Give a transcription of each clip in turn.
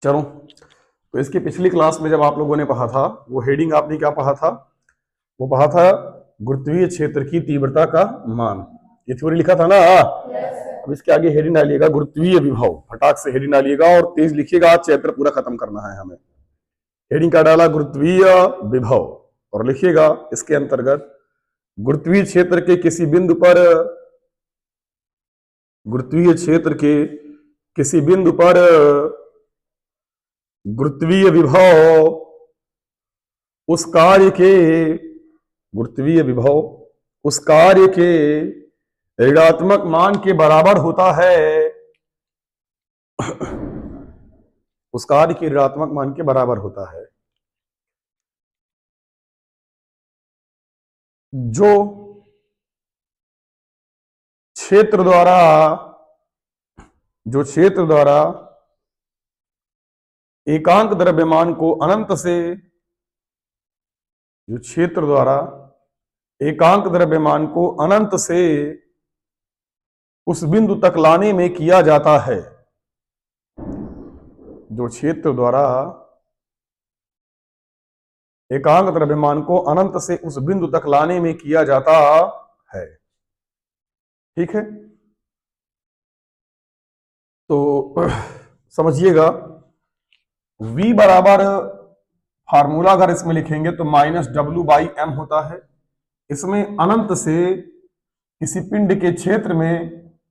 चलो, तो इसकी पिछली क्लास में जब आप लोगों ने पढ़ा था, वो हेडिंग आपने क्या पढ़ा था? वो पढ़ा था गुरुत्वीय क्षेत्र की तीव्रता का मान। ये थ्योरी लिखा था ना? अब इसके आगे हेडिंग डालिएगा गुरुत्वीय विभव, फटाक से हेडिंग डालिएगा और तेज लिखिएगा, आज चैप्टर पूरा खत्म करना है हमें। हेडिंग का डाला गुरुत्वीय विभव और लिखिएगा इसके अंतर्गत गुरुत्वीय क्षेत्र के किसी बिंदु पर, गुरुत्वीय क्षेत्र के किसी बिंदु पर गुरुत्वीय विभव उस कार्य के, गुरुत्वीय विभव उस कार्य के ऋणात्मक मान के बराबर होता है, उस कार्य के ऋणात्मक मान के बराबर होता है। जो क्षेत्र द्वारा, जो क्षेत्र द्वारा एकांक द्रव्यमान को अनंत से, जो क्षेत्र द्वारा एकांक द्रव्यमान को अनंत से उस बिंदु तक लाने में किया जाता है, जो क्षेत्र द्वारा एकांक द्रव्यमान को अनंत से उस बिंदु तक लाने में किया जाता है। ठीक है, तो समझिएगा V बराबर, फार्मूला अगर इसमें लिखेंगे तो -W/m होता है। इसमें अनंत से किसी पिंड के क्षेत्र में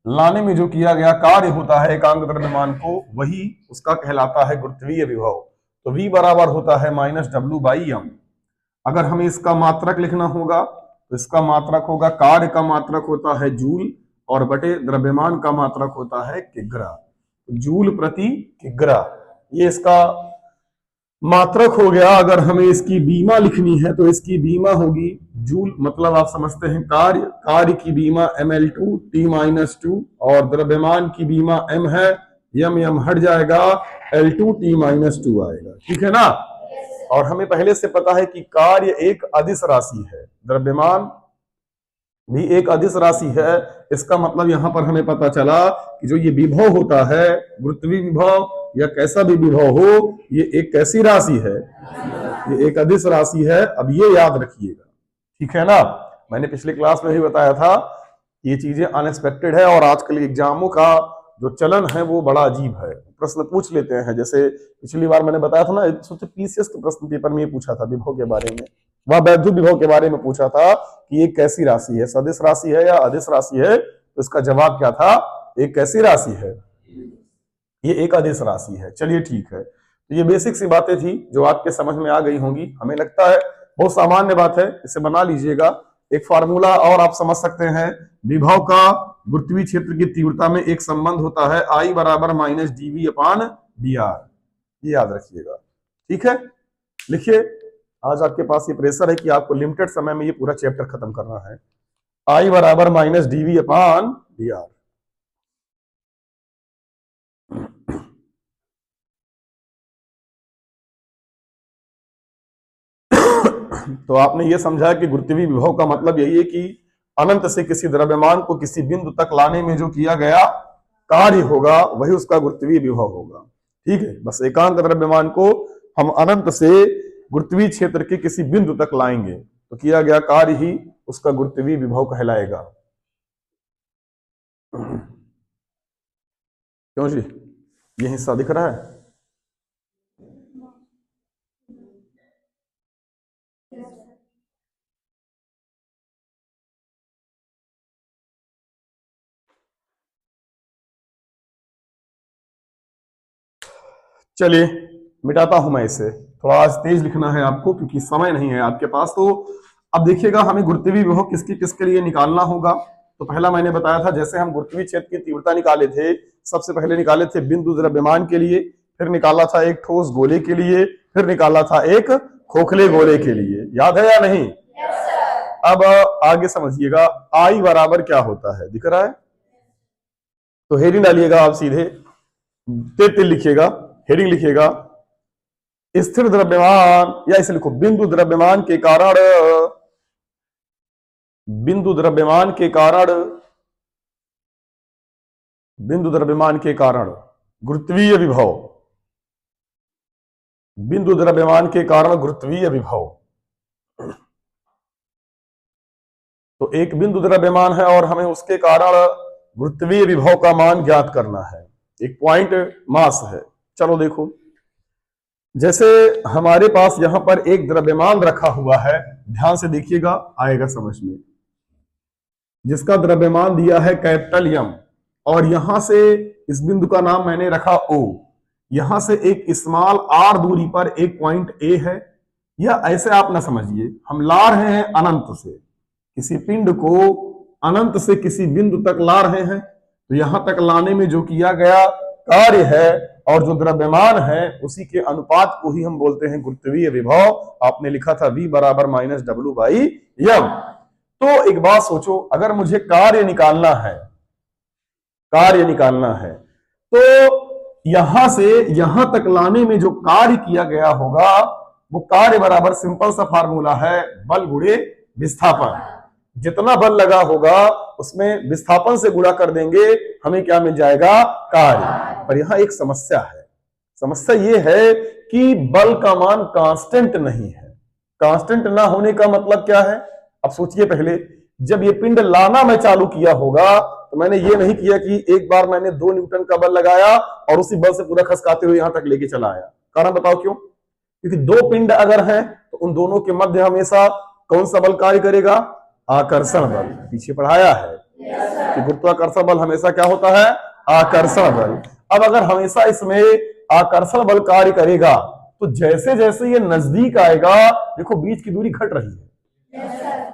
लाने में जो किया गया कार्य होता है एकांक द्रव्यमान को, वही उसका कहलाता है गुरुत्वीय विभव। तो V बराबर होता है -W/m। अगर हमें इसका मात्रक लिखना होगा तो इसका मात्रक होगा, कार्य का मात्रक होता है जूल और बटे द्रव्यमान का मात्रक होता है किग्रा, जूल प्रति किग्रा, ये इसका मात्रक हो गया। अगर हमें इसकी बीमा लिखनी है तो इसकी बीमा होगी जूल, मतलब आप समझते हैं कार्य, कार्य की बीमा ml2 t-2 और द्रव्यमान की बीमा m है, m हट जाएगा, L2 t-2 आएगा। ठीक है ना? और हमें पहले से पता है कि कार्य एक अदिश राशि है, द्रव्यमान भी एक अदिश राशि है। इसका मतलब यहां पर हमें पता चला कि जो ये विभव होता है, गुरुत्वीय विभव या कैसा भी विभव हो, ये एक कैसी राशि है? ये एक अदिश राशि है। अब ये याद रखिएगा, ठीक है ना? मैंने पिछले क्लास में भी बताया था ये चीजें अनएक्सपेक्टेड है और आजकल एग्जामों का जो चलन है वो बड़ा अजीब है। प्रश्न पूछ लेते हैं, जैसे पिछली बार मैंने बताया था ना, सोचे पीसीएस के प्रश्न पेपर में ये पूछा था विभव के बारे में, वह वैद्युत विभव के बारे में पूछा था कि ये कैसी राशि है, सदिश राशि है या अदिश राशि है? तो इसका जवाब क्या था? एक कैसी राशि है? ये एक अदिश राशि है। चलिए ठीक है, तो ये बेसिक सी बातें थी जो आपके समझ में आ गई होंगी, हमें लगता है बहुत सामान्य बात है, इसे बना लीजिएगा। एक फार्मूला और आप समझ सकते हैं, विभव का गुरुत्वीय क्षेत्र की तीव्रता में एक संबंध होता है I बराबर -dV/dr, ये याद रखिएगा। ठीक है, लिखिए। आज आपके पास ये प्रेशर है कि आपको लिमिटेड समय में ये पूरा चैप्टर खत्म करना है। I बराबर -dV/dr। तो आपने ये समझा कि गुरुत्वीय विभव का मतलब यही है कि अनंत से किसी द्रव्यमान को किसी बिंदु तक लाने में जो किया गया कार्य होगा वही उसका गुरुत्वीय विभव होगा। ठीक है, बस एकांक द्रव्यमान को हम अनंत से गुरुत्वीय क्षेत्र के किसी बिंदु तक लाएंगे तो किया गया कार्य ही उसका गुरुत्वीय विभव कहलाएगा। क्यों जी, ये हिस्सा दिख रहा है? चलिए मिटाता हूं मैं इसे, थोड़ा आज तेज लिखना है आपको क्योंकि समय नहीं है आपके पास। तो अब देखिएगा हमें गुरुत्वीय विभव किसके लिए निकालना होगा। तो पहला मैंने बताया था, जैसे हम गुरुत्वीय क्षेत्र की तीव्रता निकाले थे, सबसे पहले निकाले थे बिंदु द्रव्यमान के लिए, फिर निकाला था एक ठोस गोले के लिए, फिर निकाला था एक खोखले गोले के लिए। याद है या नहीं? अब आगे समझिएगा, आई बराबर क्या होता है, दिख रहा है? तो हेडिंग डालिएगा आप सीधे, तिल लिखिएगा, हेडिंग लिखिएगा स्थिर द्रव्यमान, या इसे लिखो बिंदु द्रव्यमान के कारण, बिंदु द्रव्यमान के कारण, बिंदु द्रव्यमान के कारण गुरुत्वीय विभव, बिंदु द्रव्यमान के कारण गुरुत्वीय विभव। तो एक बिंदु द्रव्यमान है और हमें उसके कारण गुरुत्वीय विभव का मान ज्ञात करना है। एक पॉइंट मास है। चलो देखो, जैसे हमारे पास यहां पर एक द्रव्यमान रखा हुआ है, ध्यान से देखिएगा, आएगा समझ में, जिसका द्रव्यमान दिया है कैपिटल एम, और यहां से इस बिंदु का नाम मैंने रखा ओ, यहां से एक स्मॉल आर दूरी पर एक पॉइंट ए है। या ऐसे आप ना समझिए, हम ला रहे हैं अनंत से, किसी पिंड को अनंत से किसी बिंदु तक ला रहे हैं, तो यहां तक लाने में जो किया गया कार्य है और जो द्रव्यमान है उसी के अनुपात को ही हम बोलते हैं गुरुत्वीय विभव। आपने लिखा था V बराबर माइनस डब्ल्यू बाई एम। तो एक बात सोचो, अगर मुझे कार्य निकालना है तो यहां से यहां तक लाने में जो कार्य किया गया होगा वो कार्य बराबर सिंपल सा फार्मूला है बल गुणे विस्थापन। जितना बल लगा होगा उसमें विस्थापन से गुणा कर देंगे, हमें क्या मिल जाएगा? कार्य। पर यहां एक समस्या है। समस्या यह है कि बल का मान कांस्टेंट नहीं है। कांस्टेंट ना होने का मतलब क्या है? अब सोचिए, पहले जब ये पिंड लाना मैं चालू किया होगा तो मैंने ये नहीं किया कि एक बार मैंने 2 न्यूटन का बल लगाया और उसी बल से पूरा खसकाते हुए यहां तक लेके चला आया। कारण बताओ क्यों? क्योंकि 2 पिंड अगर हैं तो उन दोनों के मध्य हमेशा कौन सा बल कार्य करेगा? आकर्षण बल। पीछे पढ़ाया है कि गुरुत्वाकर्षण बल हमेशा क्या होता है? आकर्षण बल। अब अगर हमेशा इसमें आकर्षण बल कार्य करेगा तो जैसे जैसे ये नजदीक आएगा, देखो बीच की दूरी घट रही है,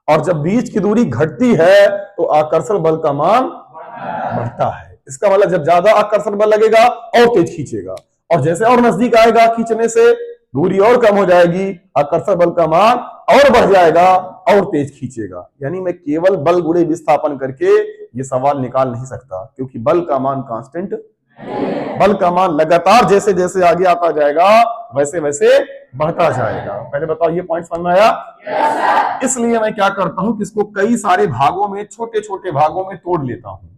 और जब बीच की दूरी घटती है तो आकर्षण बल का मान बढ़ता है। इसका मतलब जब ज्यादा आकर्षण बल लगेगा और तेज खींचेगा, और जैसे और नजदीक आएगा खींचने से दूरी और कम हो जाएगी, आकर्षण बल का मान और बढ़ जाएगा और तेज खींचेगा। यानी मैं केवल बल गुणे विस्थापन करके ये सवाल निकाल नहीं सकता, क्योंकि बल का मान कांस्टेंट, बल का मान लगातार जैसे जैसे आगे आता जाएगा वैसे वैसे बढ़ता जाएगा। पहले बताओ, ये पॉइंट समझ में आया? इसलिए मैं क्या करता हूं कि इसको कई सारे भागों में, छोटे छोटे भागों में तोड़ लेता हूं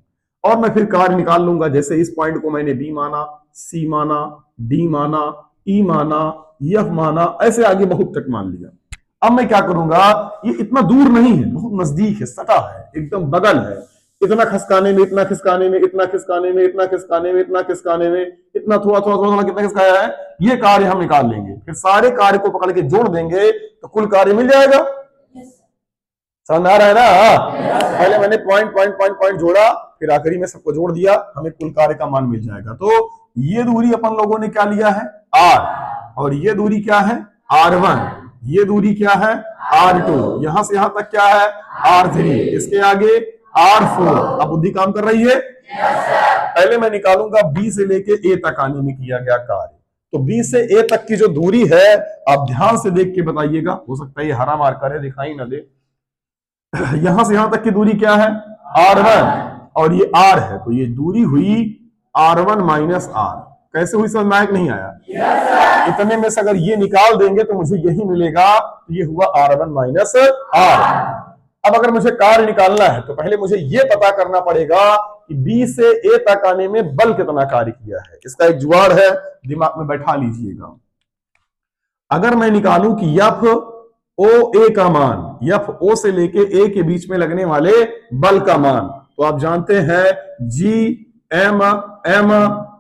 और मैं फिर कार्य निकाल लूंगा। जैसे इस पॉइंट को मैंने बी माना, सी माना, डी माना, ई माना, एफ माना, ऐसे आगे बहुत तक मान लिया। अब मैं क्या करूंगा, ये इतना दूर नहीं है, बहुत नजदीक है, सटा है, एकदम बगल है। इतना खिसकाने में, इतना खिसकाने में, इतना खिसकाने में, इतना खिसकाने में, इतना खिसकाने में, इतना थोड़ा थोड़ा थोड़ा कितना खिसकाया है, ये कार्य हम निकाल लेंगे। फिर सारे कार्य को पकड़ के जोड़ देंगे तो कुल कार्य मिल जाएगा। समझ में आ रहा है ना? पहले मैंने पॉइंट पॉइंट पॉइंट पॉइंट जोड़ा, फिर आखिरी में सबको जोड़ दिया, हमें कुल कार्य का मान मिल जाएगा। तो ये दूरी अपन लोगों ने क्या लिया है? R, और ये दूरी क्या है? R1, ये दूरी क्या है? R2, यहां से यहां तक क्या है? R3, इसके आगे R4। अब बुद्धि काम कर रही है? पहले मैं निकालूंगा B से लेके A तक आने में किया गया कार्य। तो B से A तक की जो दूरी है, आप ध्यान से देख के बताइएगा, हो सकता है ये हरा मार्कर है दिखाई ना दे। यहां से यहां तक की दूरी क्या है? R1, और ये R है, तो ये दूरी हुई R1 माइनस R। कैसे हुई समझ में आया कि नहीं आया? इतने में से अगर ये निकाल देंगे तो मुझे यही मिलेगा, तो ये हुआ R1 माइनस R। अब अगर मुझे कार्य निकालना है तो पहले मुझे यह पता करना पड़ेगा कि B से A तक आने में बल कितना कार्य किया है। इसका एक जुगाड़ है, दिमाग में बैठा लीजिएगा। अगर मैं निकालूं कि F O A का मान, F O से लेके A के बीच में लगने वाले बल का मान, तो आप जानते हैं G M M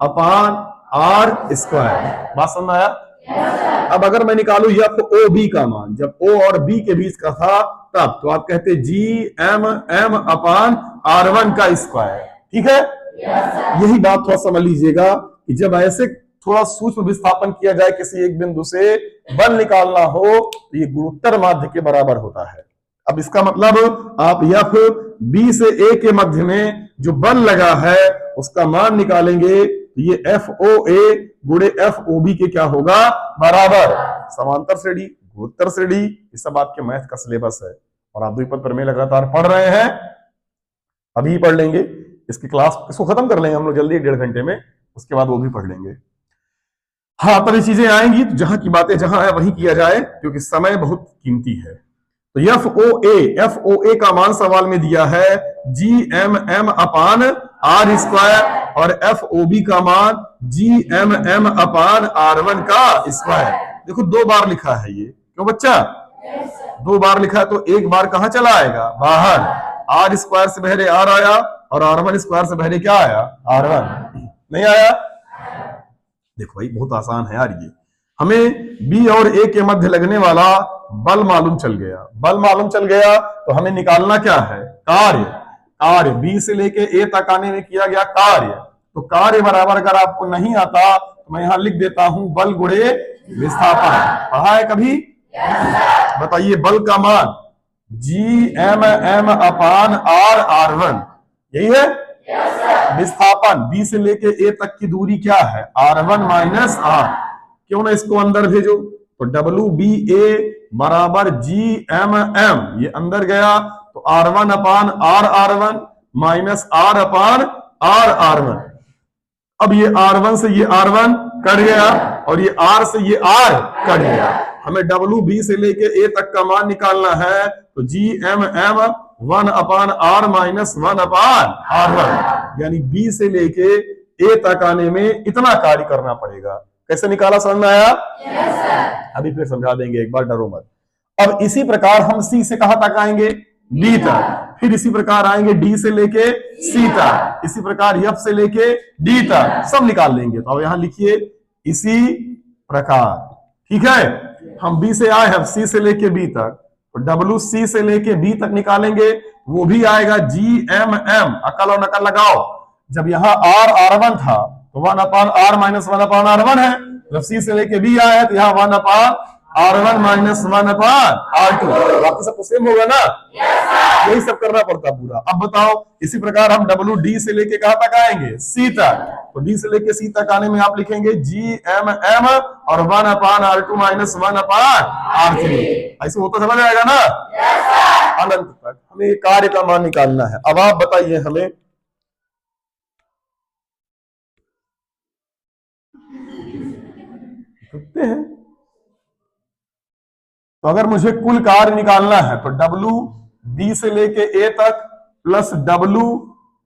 अपान R स्क्वायर। बात समझ आया? अब अगर मैं निकालू F O B का मान, जब O और B के बीच का था तब, तो आप कहते G M M अपान R1 का स्क्वायर। ठीक है? यही बात थोड़ा समझ लीजिएगा कि जब ऐसे थोड़ा सूक्ष्म विस्थापन किया जाए किसी एक बिंदु से, बल निकालना हो तो ये गुरुत्तर माध्य के बराबर होता है। अब इसका मतलब आप F B से A के मध्य में जो बल लगा है उसका मान निकालेंगे, तो ये FOA गुणे FOB के क्या होगा? बराबर। समांतर श्रेणी, गुरुत्तर श्रेणी, ये सब आपके मैथ का सिलेबस है और आप द्विपद प्रमेय लगातार पढ़ रहे हैं, अभी पढ़ लेंगे। इसकी क्लास, इसको खत्म कर लेंगे हम लोग जल्दी 1.5 घंटे में, उसके बाद वो भी पढ़ लेंगे। हाँ, तब ये चीजें आएंगी तो जहां की बातें जहां है वहीं किया जाए, क्योंकि समय बहुत कीमती है। तो एफ ओ ए का मान सवाल में दिया है G M M upon R square और एफ ओ बी का मान G M M upon R one का स्क्वायर। देखो 2 बार लिखा है ये, क्यों बच्चा? 2 बार लिखा है तो 1 बार कहां चला आएगा? बाहर। आर स्क्वायर से पहले आर आया और आर वन स्क्वायर से पहले क्या आया? R one. नहीं आया? देखो भाई बहुत आसान है यार ये। हमें बी और ए के मध्य लगने वाला बल मालूम चल गया। बल मालूम चल गया तो हमें निकालना क्या है? कार्य। कार्य बी से लेके ए तक आने में किया गया कार्य। तो कार्य बराबर अगर आपको नहीं आता तो मैं यहां लिख देता हूं बल गुणे विस्थापन। पढ़ा है कभी? बताइए बल का मान G M M upon R R one, यही है। विस्थापन बी से लेके ए तक की दूरी क्या है? R one minus R. क्यों ना इसको अंदर भेजो, तो डब्ल्यू बी ए बराबर जी एम एम, ये अंदर गया तो R one upon R one minus R upon R one. अब ये आर वन से ये आर वन कट गया और ये आर से ये आर कट गया। हमें डब्ल्यू बी से लेके ए तक का मान निकालना है, तो G M M 1 upon R minus 1 upon R one, यानी बी से लेके ए तक आने में इतना कार्य करना पड़ेगा। कैसे निकाला, समझ में आया? अभी फिर समझा देंगे, एक बार डरो मत। अब इसी प्रकार हम सी से कहां तक आएंगे? डी तक। फिर इसी प्रकार आएंगे डी से लेके सी तक, इसी प्रकार एफ से लेके डी तक, सब निकाल लेंगे। तो अब यहां लिखिए इसी प्रकार, ठीक है। हम बी से आए हैं, सी से लेके बी तक, तो डब्ल्यू सी से लेके बी तक निकालेंगे, वो भी आएगा जी एम एम। अकल और नकल लगाओ, जब यहाँ आर वन था तो 1 upon R minus 1 upon R one है। जब सी से लेके बी आया है तो यहाँ 1 upon R one minus 1 upon R two. बाकी सब तो सेम होगा ना? यही सब करना पड़ता पूरा। अब बताओ इसी प्रकार हम डब्ल्यू डी से लेके कहां तक आएंगे? सी तक। तो डी से लेके सी तक आने में आप लिखेंगे जी एम एम और 1 upon R two minus 1 upon R three. ऐसे होता चला जाएगा ना अनंत तक। हमें कार्य का मान निकालना है। अब आप बताइए हमें, सकते हैं तो अगर मुझे कुल कार्य निकालना है तो डब्ल्यू बी से लेके ए तक प्लस डब्ल्यू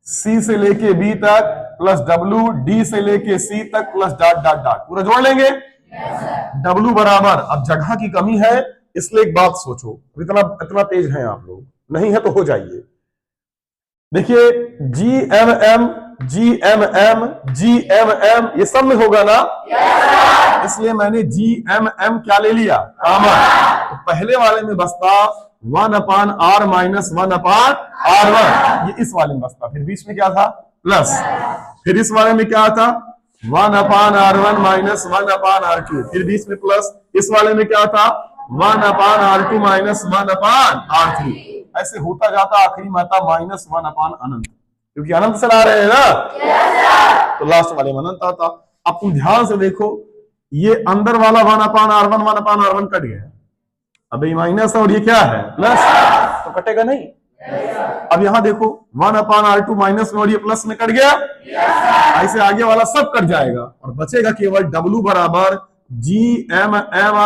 सी से लेके बी तक प्लस डब्ल्यू डी से लेके सी तक प्लस डॉट डॉट डॉट, पूरा जोड़ लेंगे। डब्ल्यू बराबर, अब जगह की कमी है इसलिए एक बात सोचो, इतना इतना तेज हैं आप लोग, नहीं है तो हो जाइए। देखिए G M M G M M G M M ये सब में होगा ना? इसलिए मैंने जी एम एम क्या ले लिया? कॉमन। तो पहले वाले में बसता 1 upon R minus 1 upon R one, ये इस वाले में बसता। फिर बीच में क्या था? प्लस। फिर इस वाले में क्या था? 1 upon R one minus 1 upon R two, फिर बीच में प्लस। इस वाले में क्या था? 1 upon R two minus 1 upon R three. ऐसे होता जाता, आखिरी में आता माइनस 1 अपान अनंत, क्योंकि अनंत से ला रहे हैं ना, तो लास्ट वाले में अनंत आता। अब तुम ध्यान से देखो, ये अंदर वाला 1 upon R one 1 upon R one cut गया, अब ये माइनस है और ये क्या है? प्लस, तो कटेगा नहीं। अब यहां देखो 1 अपान आर टू माइनस में और ये प्लस में कट गया, ऐसे आगे वाला सब कट जाएगा और बचेगा केवल डब्ल्यू बराबर G M M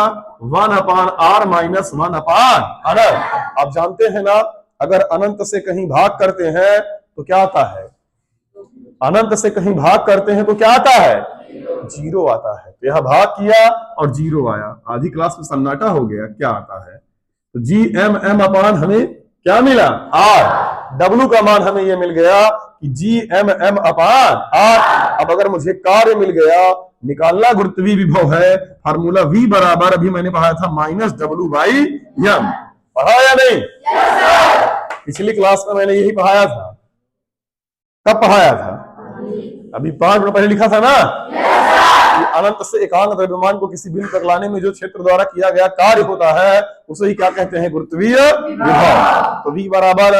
1 upon R minus 1 upon अनंत। आप जानते हैं ना, अगर अनंत से कहीं भाग करते हैं तो क्या आता है? अनंत से कहीं भाग करते हैं तो क्या आता है? जीरो आता है। तो यह भाग किया और जीरो आया, आधी क्लास में सन्नाटा हो गया, क्या आता है? तो जी एम एम अपान हमें क्या मिला? आर। डब्ल्यू का मान हमें यह मिल गया कि G M M upon R. अब अगर मुझे कार्य मिल गया, निकालना गुरुत्वीय विभव है, फार्मूला V बराबर अभी मैंने पढ़ाया था माइनस डब्ल्यू बाई एम। पढ़ा या नहीं? पिछली क्लास में मैंने यही पढ़ाया था। कब पढ़ाया था? अभी 5 मिनट पहले लिखा था ना। अनंत से एकांक द्रव्यमान को किसी बिंदु तक लाने में जो क्षेत्र द्वारा किया गया कार्य होता है उसे ही क्या कहते हैं? गुरुत्वीय विभव। तो V बराबर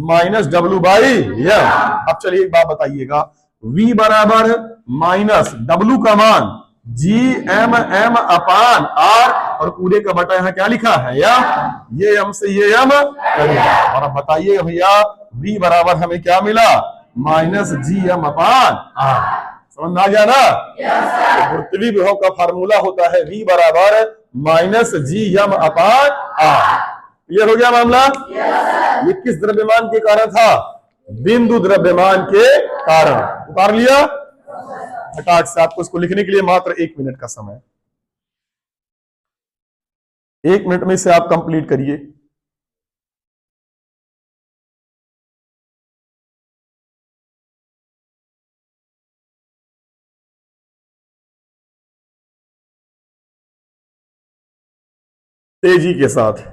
माइनस डब्ल्यू बाई एम। अब चलिए एक बात बताइएगा, V बराबर माइनस डब्ल्यू का मान G M M upon R और पूरे का बटा यहाँ क्या लिखा है? ये एम से ये एम। और अब बताइए भैया V बराबर हमें क्या मिला? Minus G M upon R. समझ में आ गया ना? तो गुरुत्वीय विभव का फार्मूला होता है V बराबर minus G M upon R. Clear हो गया मामला? ये किस द्रव्यमान के कारण था? बिंदु द्रव्यमान के कारण। उतार लिया? फटाक से आपको इसको लिखने के लिए मात्र 1 मिनट का समय, 1 मिनट में इसे आप कंप्लीट करिए। तेजी के साथ।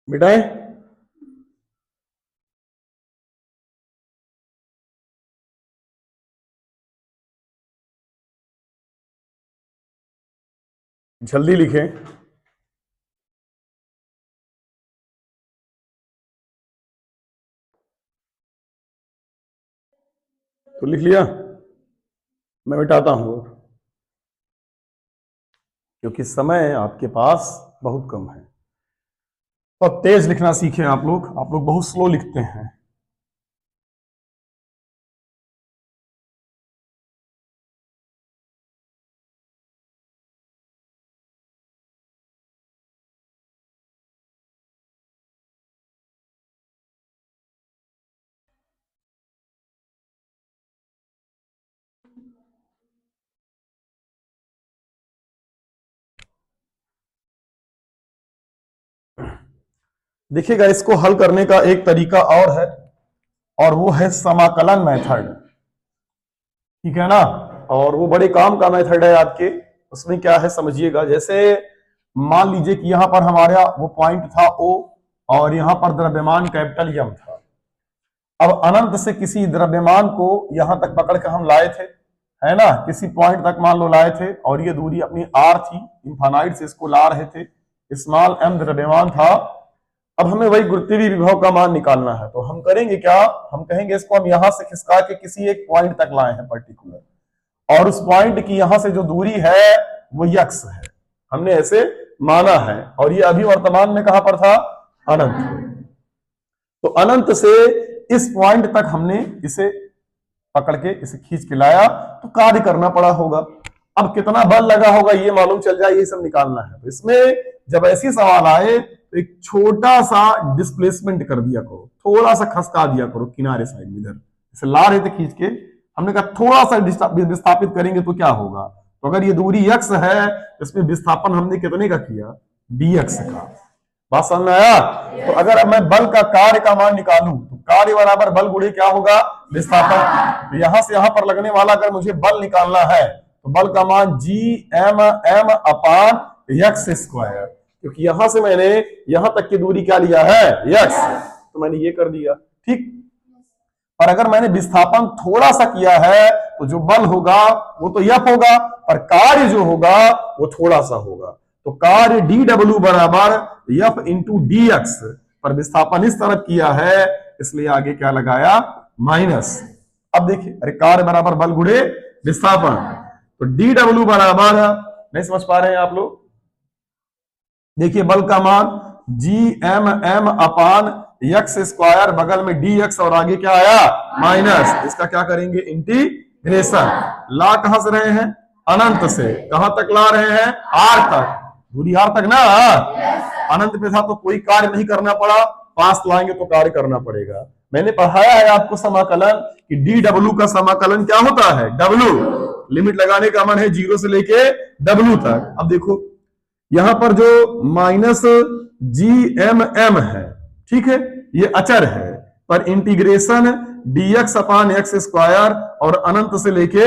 मिटाएं? जल्दी लिखें। तो लिख लिया? मैं मिटाता हूं क्योंकि समय आपके पास बहुत कम है। तो तेज लिखना सीखें आप लोग बहुत स्लो लिखते हैं। देखिएगा, इसको हल करने का एक तरीका और है, और वो है समाकलन मेथड। ठीक है ना? और वो बड़े काम का मेथड है आपके। उसमें क्या है समझिएगा, जैसे मान लीजिए कि यहां पर हमारा वो पॉइंट था O, और यहां पर द्रव्यमान कैपिटल M था। अब अनंत से किसी द्रव्यमान को यहां तक पकड़ के हम लाए थे, है ना, किसी पॉइंट तक मान लो लाए थे, और ये दूरी अपनी R थी, इन्फानाइट से इसको ला रहे थे, स्मॉल m द्रव्यमान था। अब हमें वही गुरुत्वीय विभव का मान निकालना है, तो हम करेंगे क्या, हम कहेंगे इसको हम यहां से खिसका के किसी एक पॉइंट तक लाए हैं पर्टिकुलर, और उस पॉइंट की यहां से जो दूरी है वो यक्स है, हमने ऐसे माना है, और ये अभी वर्तमान में कहां पर था? अनंत। तो अनंत से इस पॉइंट तक हमने इसे पकड़ के इसे खींच के लाया, तो कार्य करना पड़ा होगा। अब कितना बल लगा होगा ये मालूम चल जाए, ये सब निकालना है। तो इसमें जब ऐसे सवाल आए तो एक छोटा सा डिस्प्लेसमेंट कर दिया करो, थोड़ा सा खसका दिया करो किनारे साइड में, इधर इसे ला रहे थे खींच के, हमने कहा थोड़ा सा विस्थापित करेंगे तो क्या होगा, तो अगर ये दूरी x है तो इसमें विस्थापन हमने कितने का किया, dx का। बात समझ में आया? तो अगर अब मैं बल का कार्य का मान निकालूं तो कार्य बराबर बल गुणे क्या होगा, विस्थापन। तो यहां से यहां पर लगने वाला अगर मुझे बल निकालना है तो बल का मान जी एम एम अपान एक्स स्क्वायर, क्योंकि यहां से मैंने यहां तक की दूरी क्या लिया है, एक्स, तो मैंने ये कर दिया, ठीक। और अगर मैंने विस्थापन थोड़ा सा किया है तो जो बल होगा वो तो एफ होगा, पर कार्य जो होगा वो थोड़ा सा होगा। तो कार्य डी डब्ल्यू बराबर एफ इंटू डी एक्स, पर विस्थापन इस तरफ किया है इसलिए आगे क्या लगाया, माइनस। अब देखिए, अरे कार्य बराबर बल गुणे विस्थापन, तो डी डब्ल्यू बराबर, नहीं समझ पा रहे हैं आप लोग, देखिए बल का मान जी एम एम अपान एक्स स्क्वायर, बगल में डी एक्स और आगे क्या आया, माइनस। इसका क्या करेंगे, इंटीग्रेशन। ला कहां से रहे हैं, अनंत से, कहां तक ला रहे हैं, आर तक, दूरी आर तक ना, अनंत पे था तो कोई कार्य नहीं करना पड़ा, पास लाएंगे तो कार्य करना पड़ेगा। मैंने पढ़ाया है आपको समाकलन कि डी डब्ल्यू का समाकलन क्या होता है, डब्ल्यू, लिमिट लगाने का मन है जीरो से लेके डब्ल्यू तक। अब देखो यहां पर जो माइनस जी एम एम है, ठीक है, ये अचर है, पर इंटीग्रेशन डीएक्स अपान एक्स स्क्वायर और अनंत से लेके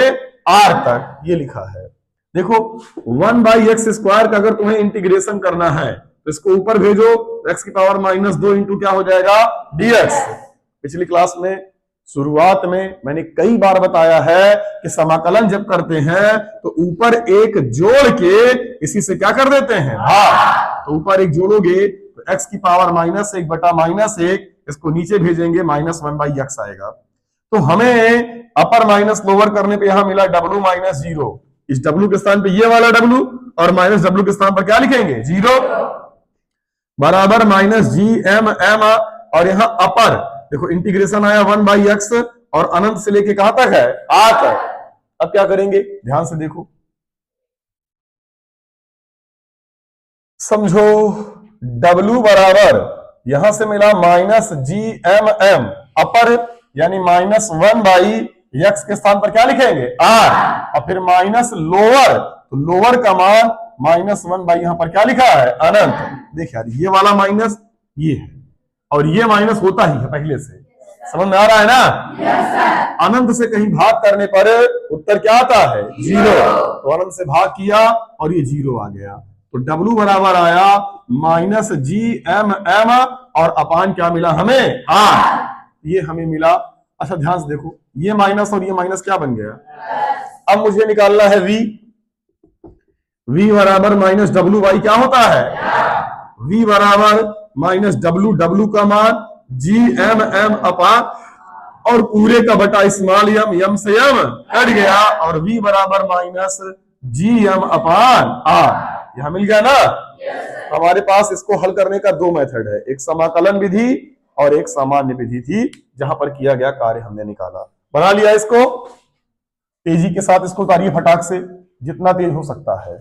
आर तक ये लिखा है। देखो 1/x स्क्वायर का अगर तुम्हें इंटीग्रेशन करना है तो इसको ऊपर भेजो, x की पावर -2 इंटू क्या हो जाएगा, dx। पिछली क्लास में शुरुआत में मैंने कई बार बताया है कि समाकलन जब करते हैं तो ऊपर एक जोड़ के इसी से क्या कर देते हैं, भाग। तो ऊपर एक जोड़ोगे तो x की पावर -1 बटा -1, इसको नीचे भेजेंगे -1/x आएगा। तो हमें अपर माइनस लोअर करने पे यहां मिला W -0, इस W के स्थान पे ये वाला W और -W के स्थान पर क्या लिखेंगे, 0 बराबर -GMM। और यहां अपर देखो इंटीग्रेशन आया 1/x और अनंत से लेके कहां तक है, आ तक। अब क्या करेंगे, ध्यान से देखो, समझो W बराबर यहां से मिला -GMM अपर, यानी -1/x के स्थान पर क्या लिखेंगे, r, और फिर माइनस लोअर, तो लोअर का मान -1 यहां पर क्या लिखा है, अनंत। देखिए यार ये वाला माइनस ये है और ये माइनस होता ही है पहले से, समझ में आ रहा है ना। yes, अनंत से कहीं भाग करने पर उत्तर क्या आता है, 0। तो अनंत से भाग किया और ये 0 आ गया, तो W बराबर आया -GMM और अपान क्या मिला हमें, R, ये हमें मिला। अच्छा ध्यान से देखो, ये माइनस और ये माइनस क्या बन गया, अब मुझे निकालना है V बराबर -W क्या होता है, V बराबर -W का मान GMM अपान और पूरे का बटा स्मॉल यम से यम कट गया और V बराबर -GM अपान R, यहां मिल गया ना। हमारे पास इसको हल करने का दो मेथड है, एक समाकलन विधि और एक सामान्य विधि थी, जहां पर किया गया कार्य हमने निकाला। बना लिया इसको, तेजी के साथ इसको उतारिए फटाक से, जितना तेज हो सकता है।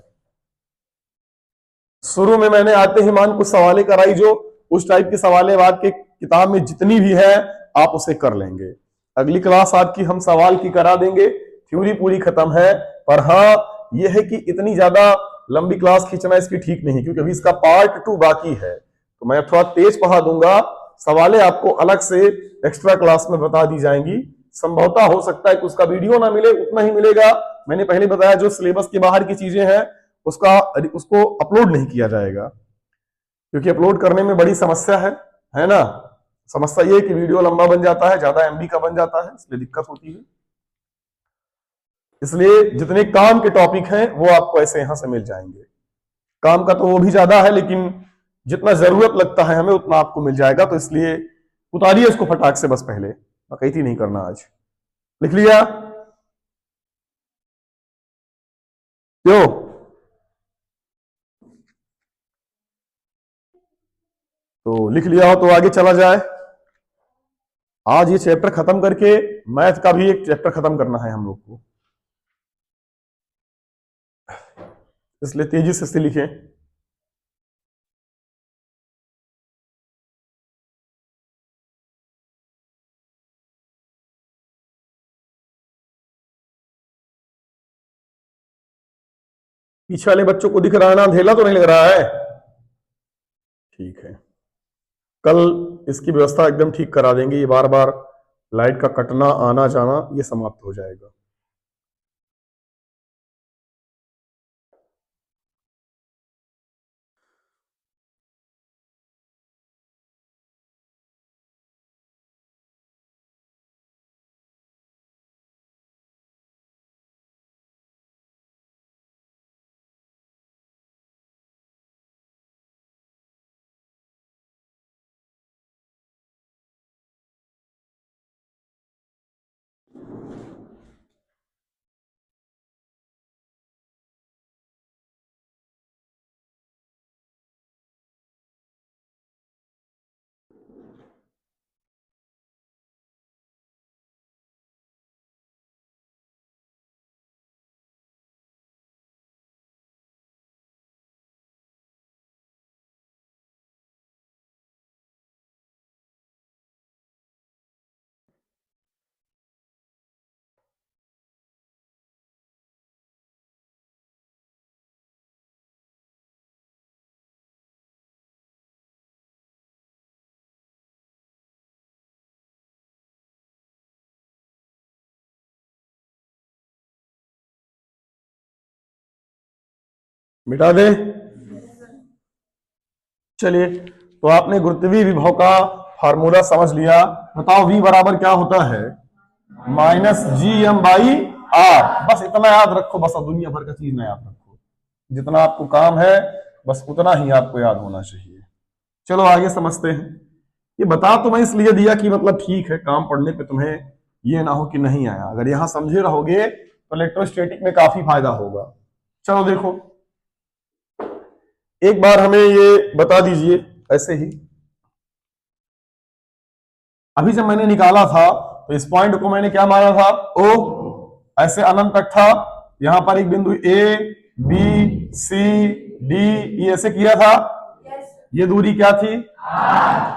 शुरू में मैंने आते ही मान कुछ सवालें कराई, जो उस टाइप की सवालें बाद के किताब में जितनी भी है आप उसे कर लेंगे। अगली क्लास आपकी हम सवाल की करा देंगे, थ्योरी पूरी खत्म है, पर हाँ यह है कि इतनी ज्यादा लंबी क्लास खींचना इसकी ठीक नहीं, क्योंकि अभी इसका पार्ट 2 बाकी है, तो मैं थोड़ा तेज पढ़ा दूंगा, सवालें आपको अलग से एक्स्ट्रा क्लास में बता दी जाएंगी। संभवतः हो सकता है कि उसका वीडियो ना मिले, उतना ही मिलेगा। मैंने पहले बताया जो सिलेबस के बाहर की चीजें हैं उसको अपलोड नहीं किया जाएगा, क्योंकि अपलोड करने में बड़ी समस्या है ना। समस्या ये कि वीडियो लंबा बन जाता है, ज्यादा MB का बन जाता है, इसलिए दिक्कत होती है। इसलिए जितने काम के टॉपिक हैं वो आपको ऐसे यहां से मिल जाएंगे। काम का तो वो भी ज्यादा है, लेकिन जितना जरूरत लगता है हमें उतना आपको मिल जाएगा। तो इसलिए उतारिए इसको फटाक से, बस पहले बकैती नहीं करना आज। लिख लिया क्यों, तो लिख लिया हो तो आगे चला जाए। आज ये चैप्टर खत्म करके मैथ का भी एक चैप्टर खत्म करना है हम लोग को, इसलिए तेजी से लिखें। पीछे वाले बच्चों को दिख रहा है ना, अंधेला तो नहीं लग रहा है? ठीक है, कल इसकी व्यवस्था एकदम ठीक करा देंगे। ये बार बार लाइट का कटना आना जाना ये समाप्त हो जाएगा। मिटा दे। चलिए, तो आपने गुरुत्वीय विभव का फार्मूला समझ लिया। बताओ v बराबर क्या होता है? Minus G M by R. बस इतना याद रखो, बस अब दुनिया भर का चीज ना याद रखो, जितना आपको काम है बस उतना ही आपको याद होना चाहिए। चलो आगे समझते हैं। ये बता तो मैं इसलिए दिया कि मतलब ठीक है, काम पढ़ने पे तुम्हें ये ना हो कि नहीं आया। अगर यहां समझे रहोगे तो इलेक्ट्रोस्टैटिक में काफी फायदा होगा। चलो देखो, एक बार हमें ये बता दीजिए ऐसे ही। अभी जब मैंने निकाला था तो इस पॉइंट को मैंने क्या माना था? ओ। ऐसे अनंत तक था। यहां पर एक बिंदु ए बी सी डी ये ऐसे किया था। ये दूरी क्या थी?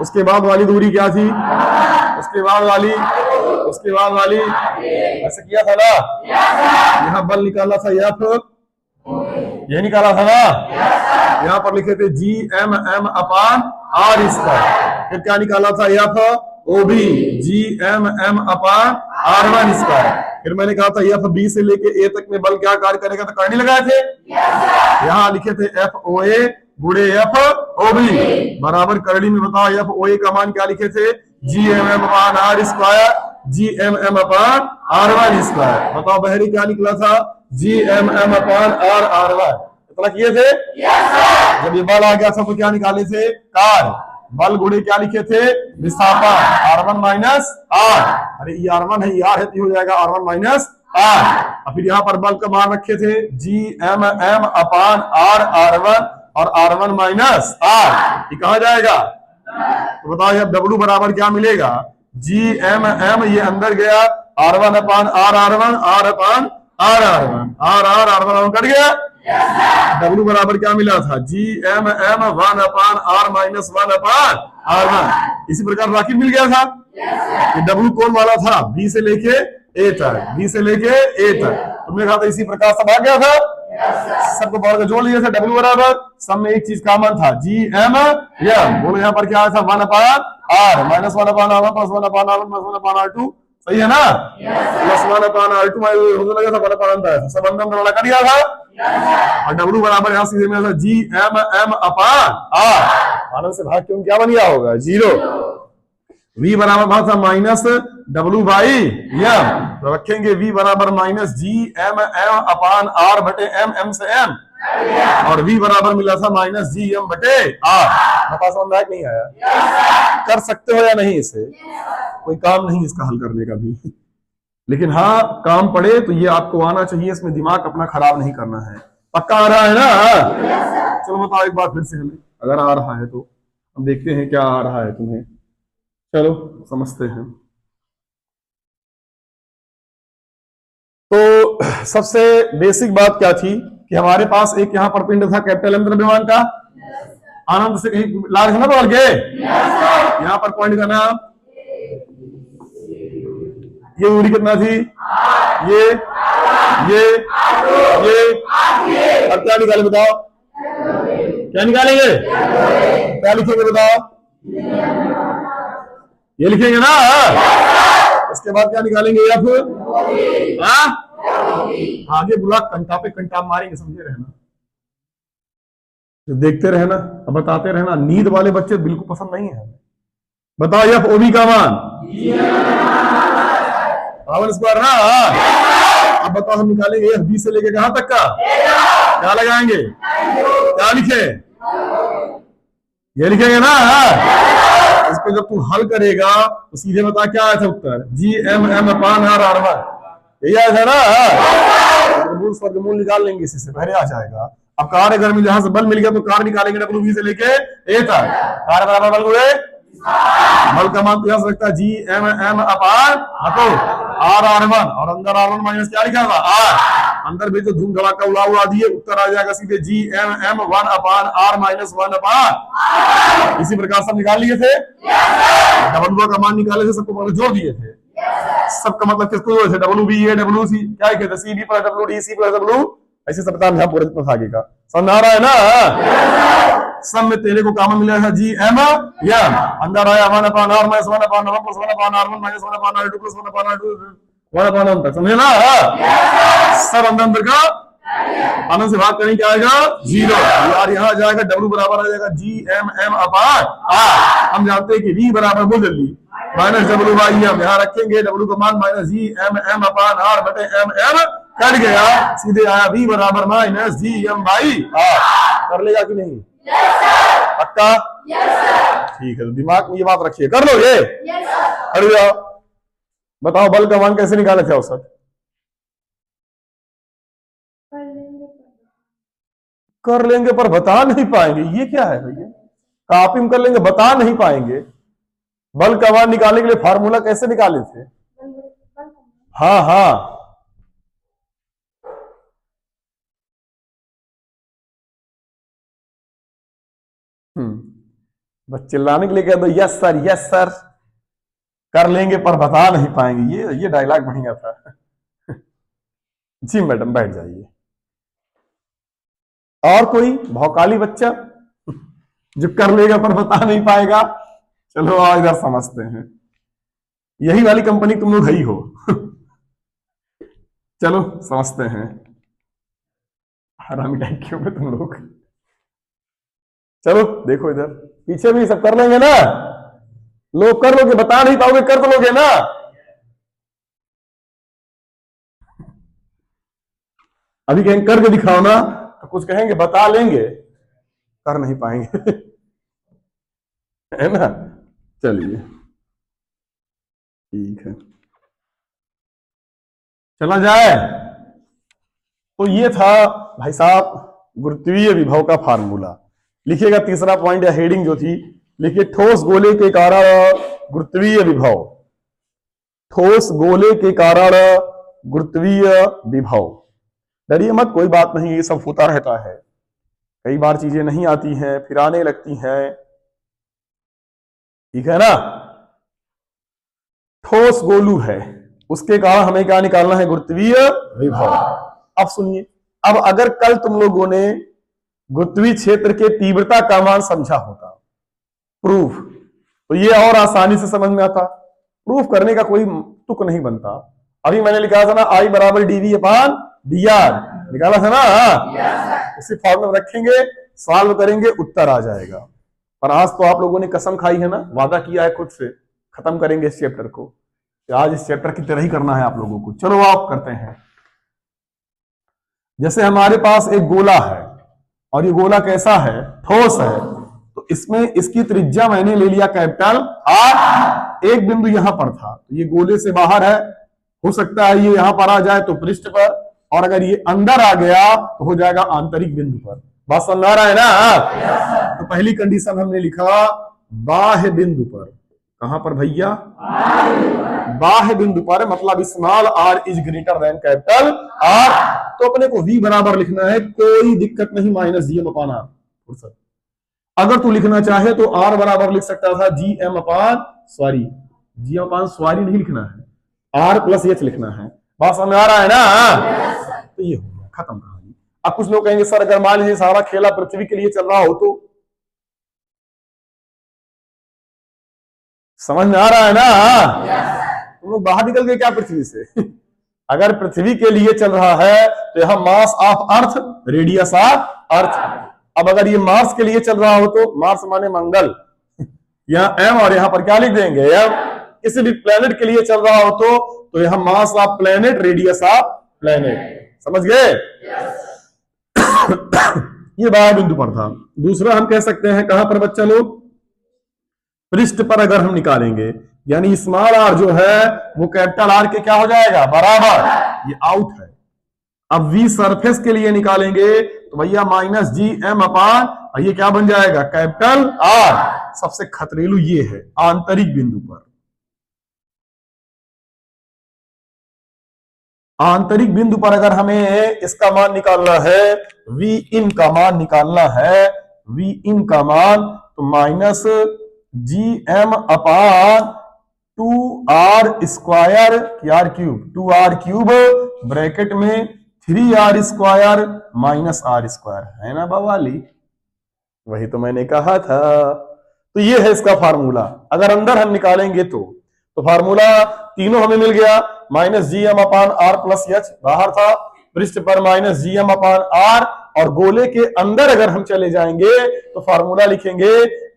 उसके बाद वाली दूरी क्या थी? उसके बाद वाली, उसके बाद वाली, ऐसे किया था ना। यहां बल निकाला था एफ, ये निकाला था ना। यहां पर लिखे थे G M M upon R square. फिर क्या निकाला था? F O B G M M upon R one square. फिर मैंने कहा था एफ बी से लेके ए तक में बल क्या कार्य करेगा, तो करनी लगाए थे। यहां लिखे थे एफ ओ ए गुणे एफ ओ बी बराबर करड़ी में बताओ एफ ओ ए का मान क्या लिखे थे? G M M upon R square G M M upon R one square. बताओ बहरी क्या निकला था? G M M upon R R one. इतना किए थे। जब ये बल आ गया था तो क्या निकाले थे? कार। बल गुणे क्या लिखे थे? विस्थापन आर वन माइनस आर। अरे ये आर वन है, ये आर है तो हो जाएगा आर वन माइनस आर। और फिर यहाँ पर बल का मान रखे थे G M M upon R R one और आर वन माइनस आर। ये कहा जाएगा? तो बताओ अब डब्ल्यू बराबर क्या मिलेगा? जी एम एम ये अंदर गया, R one upon R R one, R upon R R one, R one cut गया। डब्ल्यू बराबर क्या मिला था? G M M one upon R minus one upon R one. इसी प्रकार राखी मिल गया था। ये डब्ल्यू कौन वाला था? बी से लेके ए तक, बी से लेके ए तक। तुमने कहा था इसी प्रकार सब आ गया था। सबको बढ़ के जोड़ लिए थे। डब्ल्यू बराबर सब में एक चीज कॉमन था, जी एम एम। बोलो यहाँ पर क्या आया था? One upon R minus one upon R one plus one upon R one plus one upon R two. सही है ना? Plus one upon R two होने लगा था, वन अपान था, सब अंदर वाला कर दिया था। और डब्ल्यू बराबर यहाँ सीधे में था G M M upon R. Anand से भाग क्यों क्या बन गया होगा? जीरो। v बराबर भाग था माइनस डब्ल्यू बाई एम। तो रखेंगे v बराबर minus G M M upon R बटे एम, एम से एम, और v बराबर मिला था माइनस जी एम बटे आर। बता समझ में नहीं आया? कर सकते हो या नहीं? इसे कोई काम नहीं इसका हल करने का भी, लेकिन हाँ काम पड़े तो ये आपको आना चाहिए। इसमें दिमाग अपना खराब नहीं करना है। पक्का आ रहा है ना? चलो बताओ एक बार फिर से हमें, अगर आ रहा है तो हम देखते हैं क्या आ रहा है तुम्हें। चलो समझते हैं। तो सबसे बेसिक बात क्या थी कि हमारे पास एक यहां पर पिंड था कैपिटल एम द्रव्यमान का। आनंद से कहीं लार्ज ना पकड़ के, यहां पर पॉइंट का नाम, ये दूरी कितना थी? ये अब क्या निकाले बताओ, क्या निकालेंगे, क्या लिखेंगे बताओ, ये लिखेंगे ना। इसके बाद क्या निकालेंगे, एफ। आगे बुला कंटा पे कंटा मारेंगे, समझे रहना, देखते रहना, अब बताते रहना। नींद वाले बच्चे बिल्कुल पसंद नहीं है। बताओ एफ ओबी का मान पावन स्क्वायर ना। अब बताओ हम निकालेंगे एफ बी से लेके कहां तक का, क्या लगाएंगे, क्या लिखे, ये लिखेंगे ना। इसको जब तू हल करेगा तो सीधे बता क्या आया था उत्तर, G M M upon R R one, यही आया था ना। वर्गमूल निकाल लेंगे, इसी से पहले आ जाएगा। अब कार्य अगर जहां से बल मिल गया तो कार्य निकालेंगे डब्ल्यू बी से लेके ए तक। कार्य बराबर बल गुणे बल का मान तो सकता है G M M upon R R one, और अंदर आर वन माइनस क्या लिखा था आर, अंदर भी तो धूम धड़ाका उड़ा दिए, उत्तर आ जाएगा सीधे G M M one upon R minus one upon. इसी प्रकार सब निकाल लिए थे, डब्ल्यू का मान निकाले थे, सबको मतलब जोड़ दिए थे। सबका मतलब किसको जोड़े थे, W B A W C, क्या कहते C B plus W D C plus W, ऐसे सब बता यहाँ पूरे आगे का समझ आ रहा है ना। सब में तेरे को कॉमन मिला है जी एम एम, अंदर आया one upon R minus one upon one plus one upon R one minus one upon R two plus one upon R two one upon one तक, समझे ना। सब अंदर अंदर का आनंद से भाग करेंगे, क्या आएगा जीरो, यार यहाँ आ जाएगा डब्ल्यू बराबर आ जाएगा G M M upon R. हम जानते हैं कि वी बराबर बोल जल्दी माइनस डब्ल्यू बाई एम, यहाँ रखेंगे डब्ल्यू का मान minus G M M upon R बटे एम एम, कट गया, सीधे आया वी बराबर minus G M by R. कर लेगा कि नहीं, पक्का, ठीक है, तो दिमाग में ये बात रखिए, कर लो ये, अरे जाओ। बताओ बल का मान कैसे निकाले थे औसत, कर लेंगे पर बता नहीं पाएंगे, ये क्या है भैया, कॉपी में कर लेंगे बता नहीं पाएंगे। बल का मान निकालने के लिए फार्मूला कैसे निकाले थे, हाँ हाँ, बस चिल्लाने के लिए कह दो यस सर, कर लेंगे पर बता नहीं पाएंगे, ये डायलॉग बढ़िया था। जी मैडम बैठ जाइए। और कोई भौकाली बच्चा जो कर लेगा पर बता नहीं पाएगा, चलो आज इधर समझते हैं, यही वाली कंपनी तुम लोग ही हो। चलो समझते हैं, हरामी टाइप क्यों पे तुम लोग। चलो देखो इधर पीछे भी सब कर लेंगे ना, लोग कर लोगे, बता नहीं पाओगे, कर तो लोगे ना। अभी कहेंगे करके दिखाओ ना, तो कुछ कहेंगे बता लेंगे, कर नहीं पाएंगे। है ना, चलिए ठीक है, चला जाए। तो ये था भाई साहब गुरुत्वीय विभव का फार्मूला। लिखिएगा तीसरा पॉइंट या हेडिंग जो थी, लिखिए ठोस गोले के कारण गुरुत्वीय विभव, ठोस गोले के कारण गुरुत्वीय विभव। डरिए मत, कोई बात नहीं, ये सब होता रहता है, कई बार चीजें नहीं आती हैं फिर आने लगती हैं, ठीक है ना। ठोस गोलू है, उसके कारण हमें क्या निकालना है, गुरुत्वीय विभव। अब सुनिए, अब अगर कल तुम लोगों ने गुरुत्वीय क्षेत्र के तीव्रता का मान समझा होता, प्रूफ, तो ये और आसानी से समझ में आता, प्रूफ करने का कोई तुक नहीं बनता। अभी मैंने लिखा था ना आई बराबर डीवी अपान डी आर, निकाला था ना, उसी फॉर्म में रखेंगे, सॉल्व करेंगे, उत्तर आ जाएगा। पर आज तो आप लोगों ने कसम खाई है ना, वादा किया है खुद से, खत्म करेंगे इस चैप्टर को, आज इस चैप्टर की तरह ही करना है आप लोगों को। चलो आप करते हैं। जैसे हमारे पास एक गोला है, और ये गोला कैसा है, ठोस है, तो इसमें इसकी त्रिज्या मैंने ले लिया कैपिटल आर, एक बिंदु यहां पर था, तो ये गोले से बाहर है, हो सकता है ये यहां पर आ जाए तो पृष्ठ पर, और अगर ये अंदर आ गया तो हो जाएगा आंतरिक बिंदु पर। बात समझ आ रहा है ना। तो पहली कंडीशन हमने लिखा बाह्य बिंदु पर, कहां पर भैया, बाह्य बिंदु पर, मतलब small R is greater than capital R. तो अपने को v बराबर लिखना है, कोई दिक्कत नहीं, minus G M upon R. अगर तू लिखना चाहे तो r बराबर लिख सकता था जी एम अपान जी एम अपान सॉरी नहीं लिखना है, r प्लस एच लिखना है। बात समझ आ रहा है ना। तो ये हो गया, खत्म कहानी। अब कुछ लोग कहेंगे सर अगर मान लीजिए सारा खेला पृथ्वी के लिए चल रहा हो तो, समझ में आ रहा है ना? तुम लोग बाहर निकल गए क्या पृथ्वी से? अगर पृथ्वी के लिए चल रहा है तो यहां mass of earth, radius of earth. अब अगर ये मार्स के लिए चल रहा हो तो मार्स माने मंगल, यहाँ एम और यहां पर क्या लिख देंगे एम। किसी भी प्लेनेट के लिए चल रहा हो तो यहां mass of planet, radius of planet. समझ गए? ये बाह्य बिंदु पर था। दूसरा हम कह सकते हैं कहां पर बच्चा लोग, पृष्ठ पर अगर हम निकालेंगे, यानी स्मॉल आर जो है वो कैपिटल आर के क्या हो जाएगा, बराबर। ये आउट है। अब वी सरफेस के लिए निकालेंगे तो भैया माइनस जी एम अपान, ये क्या बन जाएगा, कैपिटल आर। सबसे खतरेलू ये है आंतरिक बिंदु पर। आंतरिक बिंदु पर अगर हमें इसका मान निकालना है, वी इन का मान निकालना है, वी इन का मान, तो minus G M upon 2r square R cube, 2r cube bracket में 3r square minus are square, है ना बवाली? वही तो मैंने कहा था। तो ये है इसका फार्मूला। अगर अंदर हम निकालेंगे तो फार्मूला तीनों हमें मिल गया, minus G M upon R plus H बाहर था, पृष्ठ पर minus G M upon R, और गोले के अंदर अगर हम चले जाएंगे तो फार्मूला लिखेंगे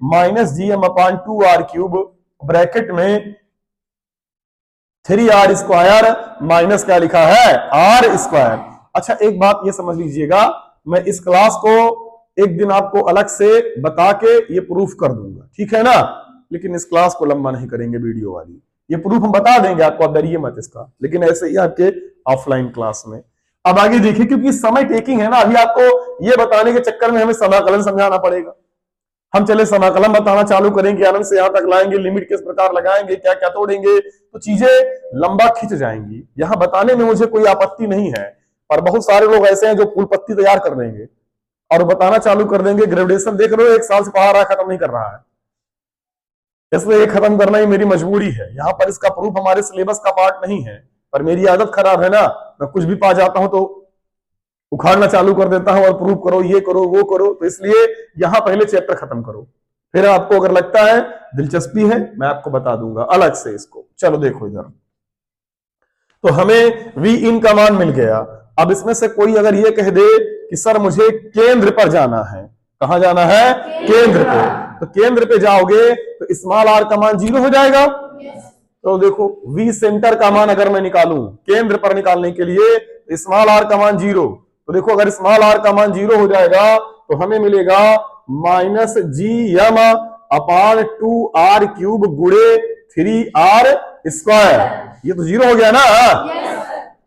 minus G M upon 2r cube bracket में 3r स्क्वायर माइनस क्या लिखा है, आर स्क्वायर। अच्छा एक बात ये समझ लीजिएगा, मैं इस क्लास को एक दिन आपको अलग से बता के ये प्रूफ कर दूंगा, ठीक है ना? लेकिन इस क्लास को लंबा नहीं करेंगे वीडियो वाली, ये प्रूफ हम बता देंगे आपको, आप डरिए मत इसका, लेकिन ऐसे ही आपके ऑफलाइन क्लास में। अब आगे देखिए, क्योंकि समय टेकिंग है ना, अभी आपको ये बताने के चक्कर में हमें समाकलन समझाना पड़ेगा। हम चले समाकलन बताना चालू करेंगे, आनंद से यहां तक लाएंगे, लिमिट किस प्रकार लगाएंगे, क्या क्या तोड़ेंगे, तो चीजें लंबा खिंच जाएंगी। यहां बताने में मुझे कोई आपत्ति नहीं है, और बहुत सारे लोग ऐसे हैं जो फूल पत्ती तैयार कर देंगे और बताना चालू कर देंगे। ग्रेजुएशन देख रहे हो, 1 साल से पढ़ा रहा, खत्म नहीं कर रहा है, इसलिए ये खत्म करना ही मेरी मजबूरी है। यहां पर इसका प्रूफ हमारे सिलेबस का पार्ट नहीं है, पर मेरी आदत खराब है ना, मैं कुछ भी पा जाता हूं तो उखाड़ना चालू कर देता हूं और प्रूफ करो, ये करो, वो करो। तो इसलिए यहां पहले चैप्टर खत्म करो, फिर आपको अगर लगता है दिलचस्पी है मैं आपको बता दूंगा अलग से इसको। चलो देखो इधर, तो हमें वी इन का मान मिल गया। अब इसमें से कोई अगर ये कह दे कि सर मुझे केंद्र पर जाना है, कहां जाना है, केंद्र पे, तो केंद्र पे जाओगे तो स्मॉल आर का मान 0 हो जाएगा। तो देखो वी सेंटर का मान अगर मैं निकालूं केंद्र पर निकालने के लिए, तो स्मॉल आर का मान 0, तो देखो अगर स्मॉल आर का मान 0 हो जाएगा तो हमें मिलेगा minus G M upon 2r cube गुड़े 3r स्क्वायर। ये तो 0 हो गया ना।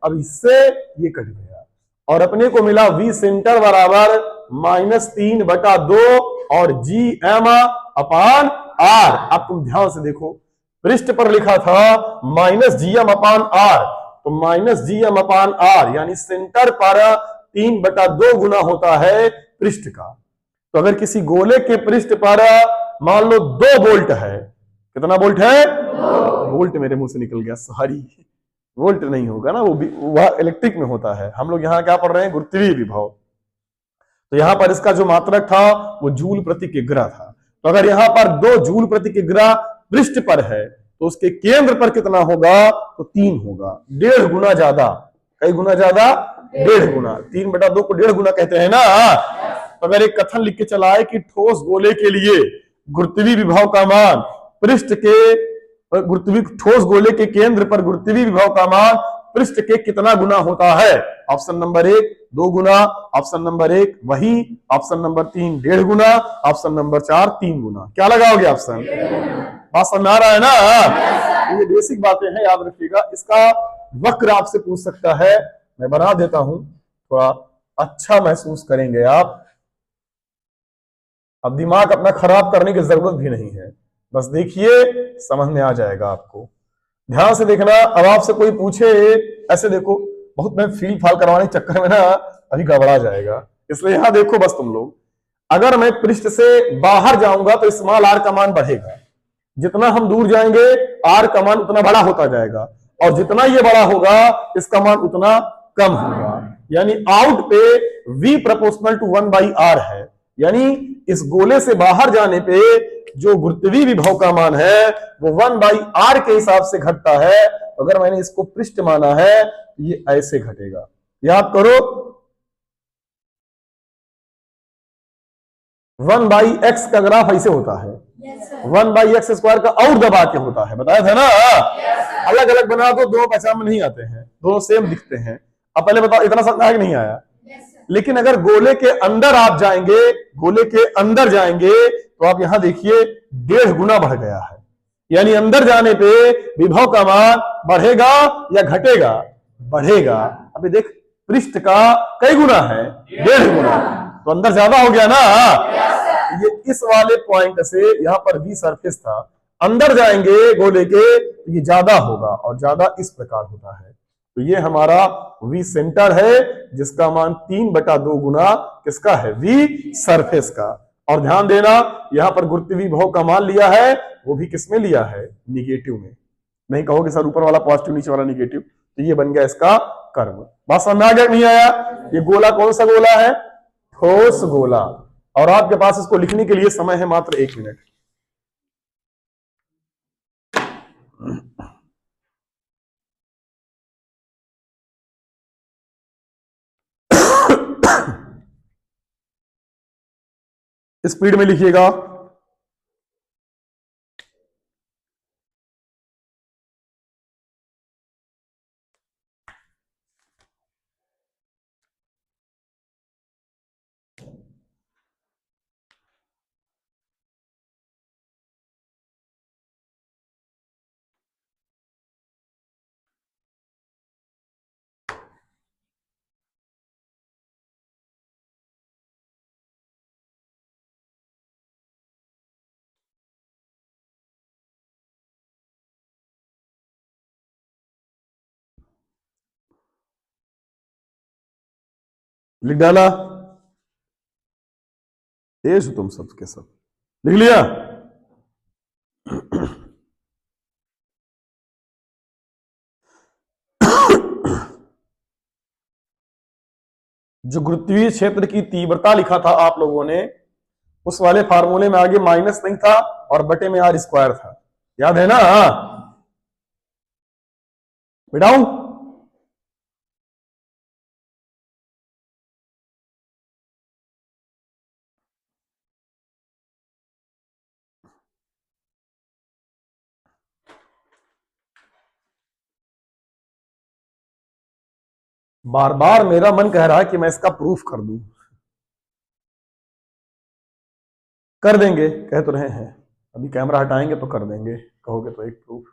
अब इससे ये कट गया और अपने को मिला वी सेंटर बराबर -3/2 और जी एम अपान आर। अब तुम ध्यान से देखो, पृष्ठ पर लिखा था minus G M upon R, तो minus G M upon R यानी सेंटर पर 3/2 गुना होता है पृष्ठ का। तो अगर किसी गोले के पृष्ठ पर मान लो 2 वोल्ट है, कितना वोल्ट है, वोल्ट मेरे मुंह से निकल गया, सॉरी, वोल्ट नहीं होगा ना, वह इलेक्ट्रिक में होता है। हम लोग यहाँ क्या पढ़ रहे हैं, गुरुत्वीय विभव। तो यहां पर इसका जो मात्रक था वो जूल प्रति किग्रा था। तो अगर यहां पर 2 जूल प्रति किग्रा पृष्ठ पर है तो उसके केंद्र पर कितना होगा, तो 3 होगा, 1.5 गुना ज्यादा। कई गुना ज्यादा, 1.5 गुना। 3/2 को 1.5 गुना कहते हैं ना। तो अगर एक कथन लिख के चला है कि ठोस गोले के लिए गुरुत्वीय विभव का मान पृष्ठ के ठोस गोले के केंद्र पर गुरुत्वीय विभव का मान पृष्ठ के कितना गुना होता है, ऑप्शन नंबर 1 2 गुना, ऑप्शन नंबर 1 वही, ऑप्शन नंबर 3 1.5 गुना, ऑप्शन नंबर 4 3 गुना। क्या लगाओगे ऑप्शन? बात समझ आ रहा है ना? ये बेसिक बातें हैं, याद रखिएगा। इसका वक्र आपसे पूछ सकता है, मैं बना देता हूं, थोड़ा अच्छा महसूस करेंगे आप। अब दिमाग अपना खराब करने की जरूरत भी नहीं है, बस देखिए समझ में आ जाएगा आपको। ध्यान से देखना। अब आपसे कोई पूछे, ऐसे देखो, बहुत मैं फील फाल करवाने के चक्कर में ना अभी गड़बड़ा जाएगा, इसलिए यहां देखो बस तुम लोग। अगर मैं पृष्ठ से बाहर जाऊंगा तो स्मॉल आर का मान बढ़ेगा, जितना हम दूर जाएंगे आर का मान उतना बड़ा होता जाएगा, और जितना ये बड़ा होगा इसका मान उतना कम होगा। यानी आउट पे v प्रोपोर्शनल टू 1/r है, यानी इस गोले से बाहर जाने पे जो गुरुत्वीय विभव का मान है वो 1/r के हिसाब से घटता है। अगर मैंने इसको पृष्ठ माना है तो ये ऐसे घटेगा। याद करो 1/x का ग्राफ ऐसे होता है, 1/x² का और दबा के होता है, बताया था ना। अलग अलग बना दो, दोनों पहचान में नहीं आते हैं, दोनों सेम दिखते हैं। अब पहले बताओ इतना समझ आया कि नहीं आया? लेकिन अगर गोले के अंदर आप जाएंगे, गोले के अंदर जाएंगे तो आप यहां देखिए 1.5 गुना बढ़ गया है, यानी अंदर जाने पे विभव का मान बढ़ेगा या घटेगा? बढ़ेगा। अभी देख पृष्ठ का कई गुना है? 1.5 गुना, तो अंदर ज्यादा हो गया ना। ये इस वाले पॉइंट से यहां पर v सरफेस था, अंदर जाएंगे गोले के तो ये ज्यादा होगा, और ज्यादा इस प्रकार होता है। तो ये हमारा v सेंटर है जिसका मान 3/2 गुना किसका है? v सरफेस का। और ध्यान देना यहां पर गुरुत्वीय विभव का मान लिया है, वो भी किसमें लिया है? निगेटिव में। नहीं कहोगे सर ऊपर वाला पॉजिटिव नीचे वाला निगेटिव, तो ये बन गया इसका कर्व। बात समझ में आ गया नहीं आया? ये गोला कौन सा गोला है? ठोस गोला। और आपके पास इसको लिखने के लिए समय है मात्र 1 मिनट। स्पीड में लिखिएगा। लिख डाला? तेज हो तुम सबके सब। लिख लिया? जो गुरुत्वीय क्षेत्र की तीव्रता लिखा था आप लोगों ने, उस वाले फार्मूले में आगे माइनस नहीं था और बटे में r² था, याद है ना? बिठाऊं? बार बार मेरा मन कह रहा है कि मैं इसका प्रूफ कर दूं। कर देंगे, कह तो रहे हैं, अभी कैमरा हटाएंगे तो कर देंगे, कहोगे तो एक प्रूफ।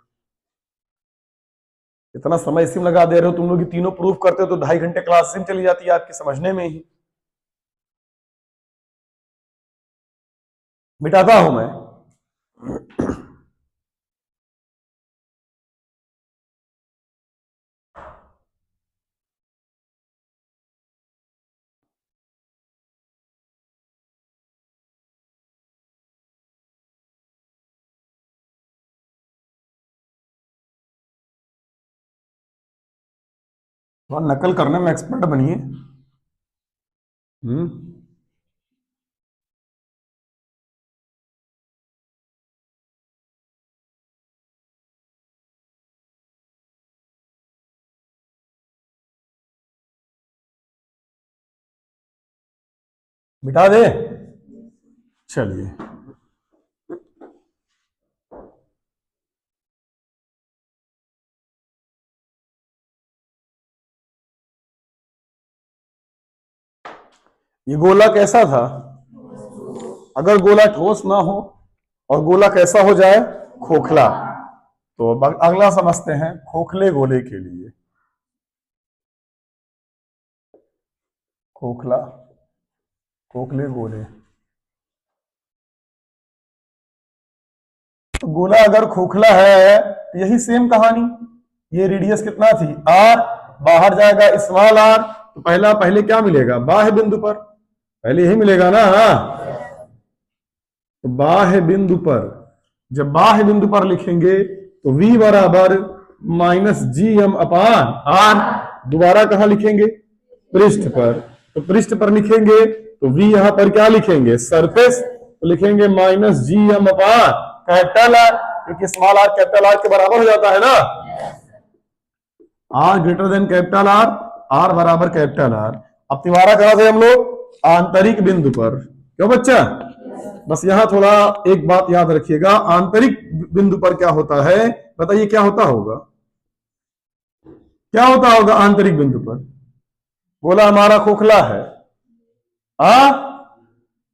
इतना समय इसी में लगा दे रहे हो तुम लोग, तीनों प्रूफ करते हो तो 2.5 घंटे क्लास में चली जाती है आपकी समझने में ही। मिटाता हूं मैं। तो नकल करने में एक्सपर्ट बनिए। मिटा दे? चलिए, ये गोला कैसा था? अगर गोला ठोस ना हो और गोला कैसा हो जाए? खोखला। तो अब अगला समझते हैं खोखले गोले के लिए। खोखला, खोखले गोले। तो गोला अगर खोखला है तो यही सेम कहानी, ये रेडियस कितना थी? r, बाहर जाएगा स्मॉल r, तो पहले क्या मिलेगा? बाह्य बिंदु पर पहले यही मिलेगा ना। तो बाह्य बिंदु पर, जब बाह्य बिंदु पर लिखेंगे तो v बराबर -gm/r। दोबारा कहां लिखेंगे? पृष्ठ पर। तो पृष्ठ पर लिखेंगे तो v यहां पर क्या लिखेंगे, सरफेस, तो लिखेंगे minus G M upon capital R, क्योंकि स्मॉल आर कैपिटल आर के बराबर हो जाता है ना, R greater than capital R, R बराबर कैपिटल आर। अब तिवारा कहां से हम लोग, आंतरिक बिंदु पर, क्यों बच्चा, बस यहां थोड़ा एक बात याद रखिएगा, आंतरिक बिंदु पर क्या होता है, बताइए क्या होता होगा, क्या होता होगा आंतरिक बिंदु पर, बोला हमारा खोखला है, आ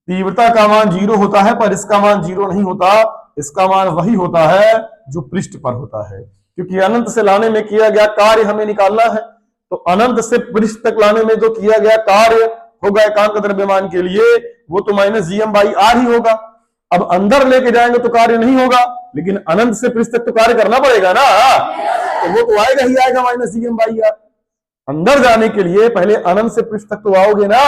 तीव्रता का मान 0 होता है, पर इसका मान 0 नहीं होता, इसका मान वही होता है जो पृष्ठ पर होता है, क्योंकि अनंत से लाने में किया गया कार्य हमें निकालना है, तो अनंत से पृष्ठ तक लाने में जो किया गया कार्य होगा एकांक द्रव्यमान के लिए, वो तो माइनस जीएम बाई आर ही होगा। अब अंदर लेके जाएंगे तो कार्य नहीं होगा, लेकिन अनंत से पृष्ठ तक तो कार्य करना पड़ेगा ना, तो वो तो आएगा ही आएगा माइनस जीएम बाई आर। अंदर जाने के लिए पहले अनंत से पृष्ठ तक तो आओगे ना,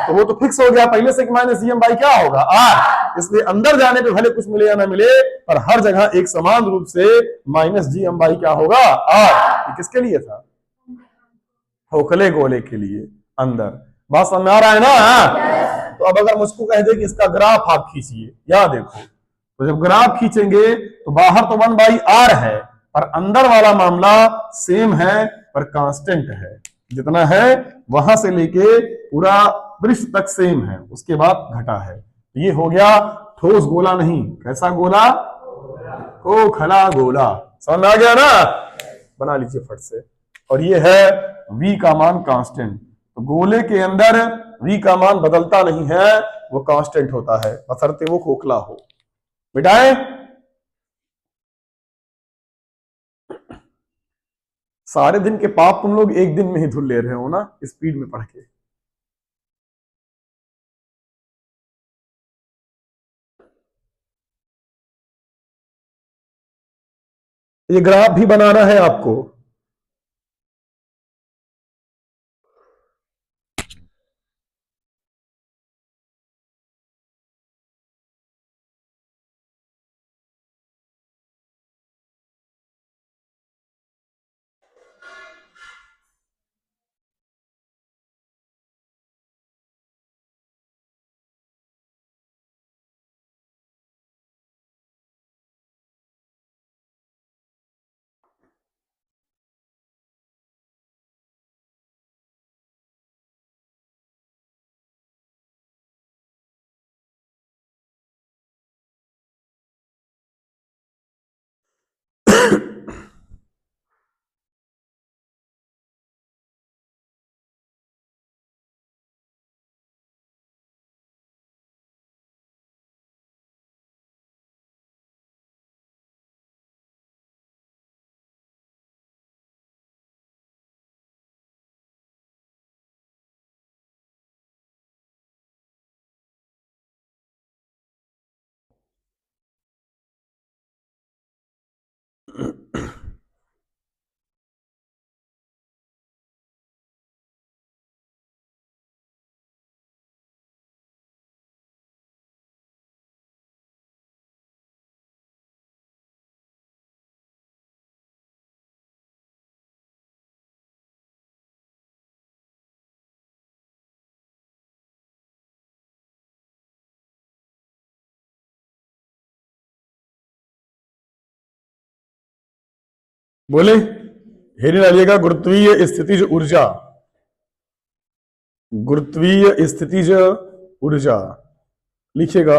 तो वो तो फिक्स हो गया पहले से कि माइनस जीएम बाई क्या होगा, आर। इसलिए अंदर जाने पे भले कुछ मिले या ना मिले, पर हर जगह एक समान रूप से माइनस जीएम बाई क्या होगा, आर। किसके लिए था, खोखले गोले के लिए, अंदर। बात समझ में आ रहा है ना। तो अब अगर मुझको कह दे कि इसका ग्राफ आप खींचिए, या देखो, तो जब ग्राफ खींचेंगे तो बाहर तो 1/r है, पर अंदर वाला मामला सेम है पर कांस्टेंट है, जितना है वहां से लेके पूरा पृष्ठ तक सेम है, उसके बाद घटा है। ये हो गया ठोस गोला नहीं, कैसा गोला, खोखला गोला। समझ में आ गया ना, बना लीजिए फट से। और ये है v का मान कांस्टेंट, तो गोले के अंदर v का मान बदलता नहीं है, वो कांस्टेंट होता है, बशर्ते वो खोखला हो। मिटाए, सारे दिन के पाप तुम लोग एक दिन में ही धुल ले रहे हो ना, स्पीड में पढ़ के। ये ग्राफ भी बनाना है आपको, बोले हेरे डालिएगा, गुरुत्वीय स्थितिज ऊर्जा, गुरुत्वीय स्थितिज ऊर्जा लिखिएगा,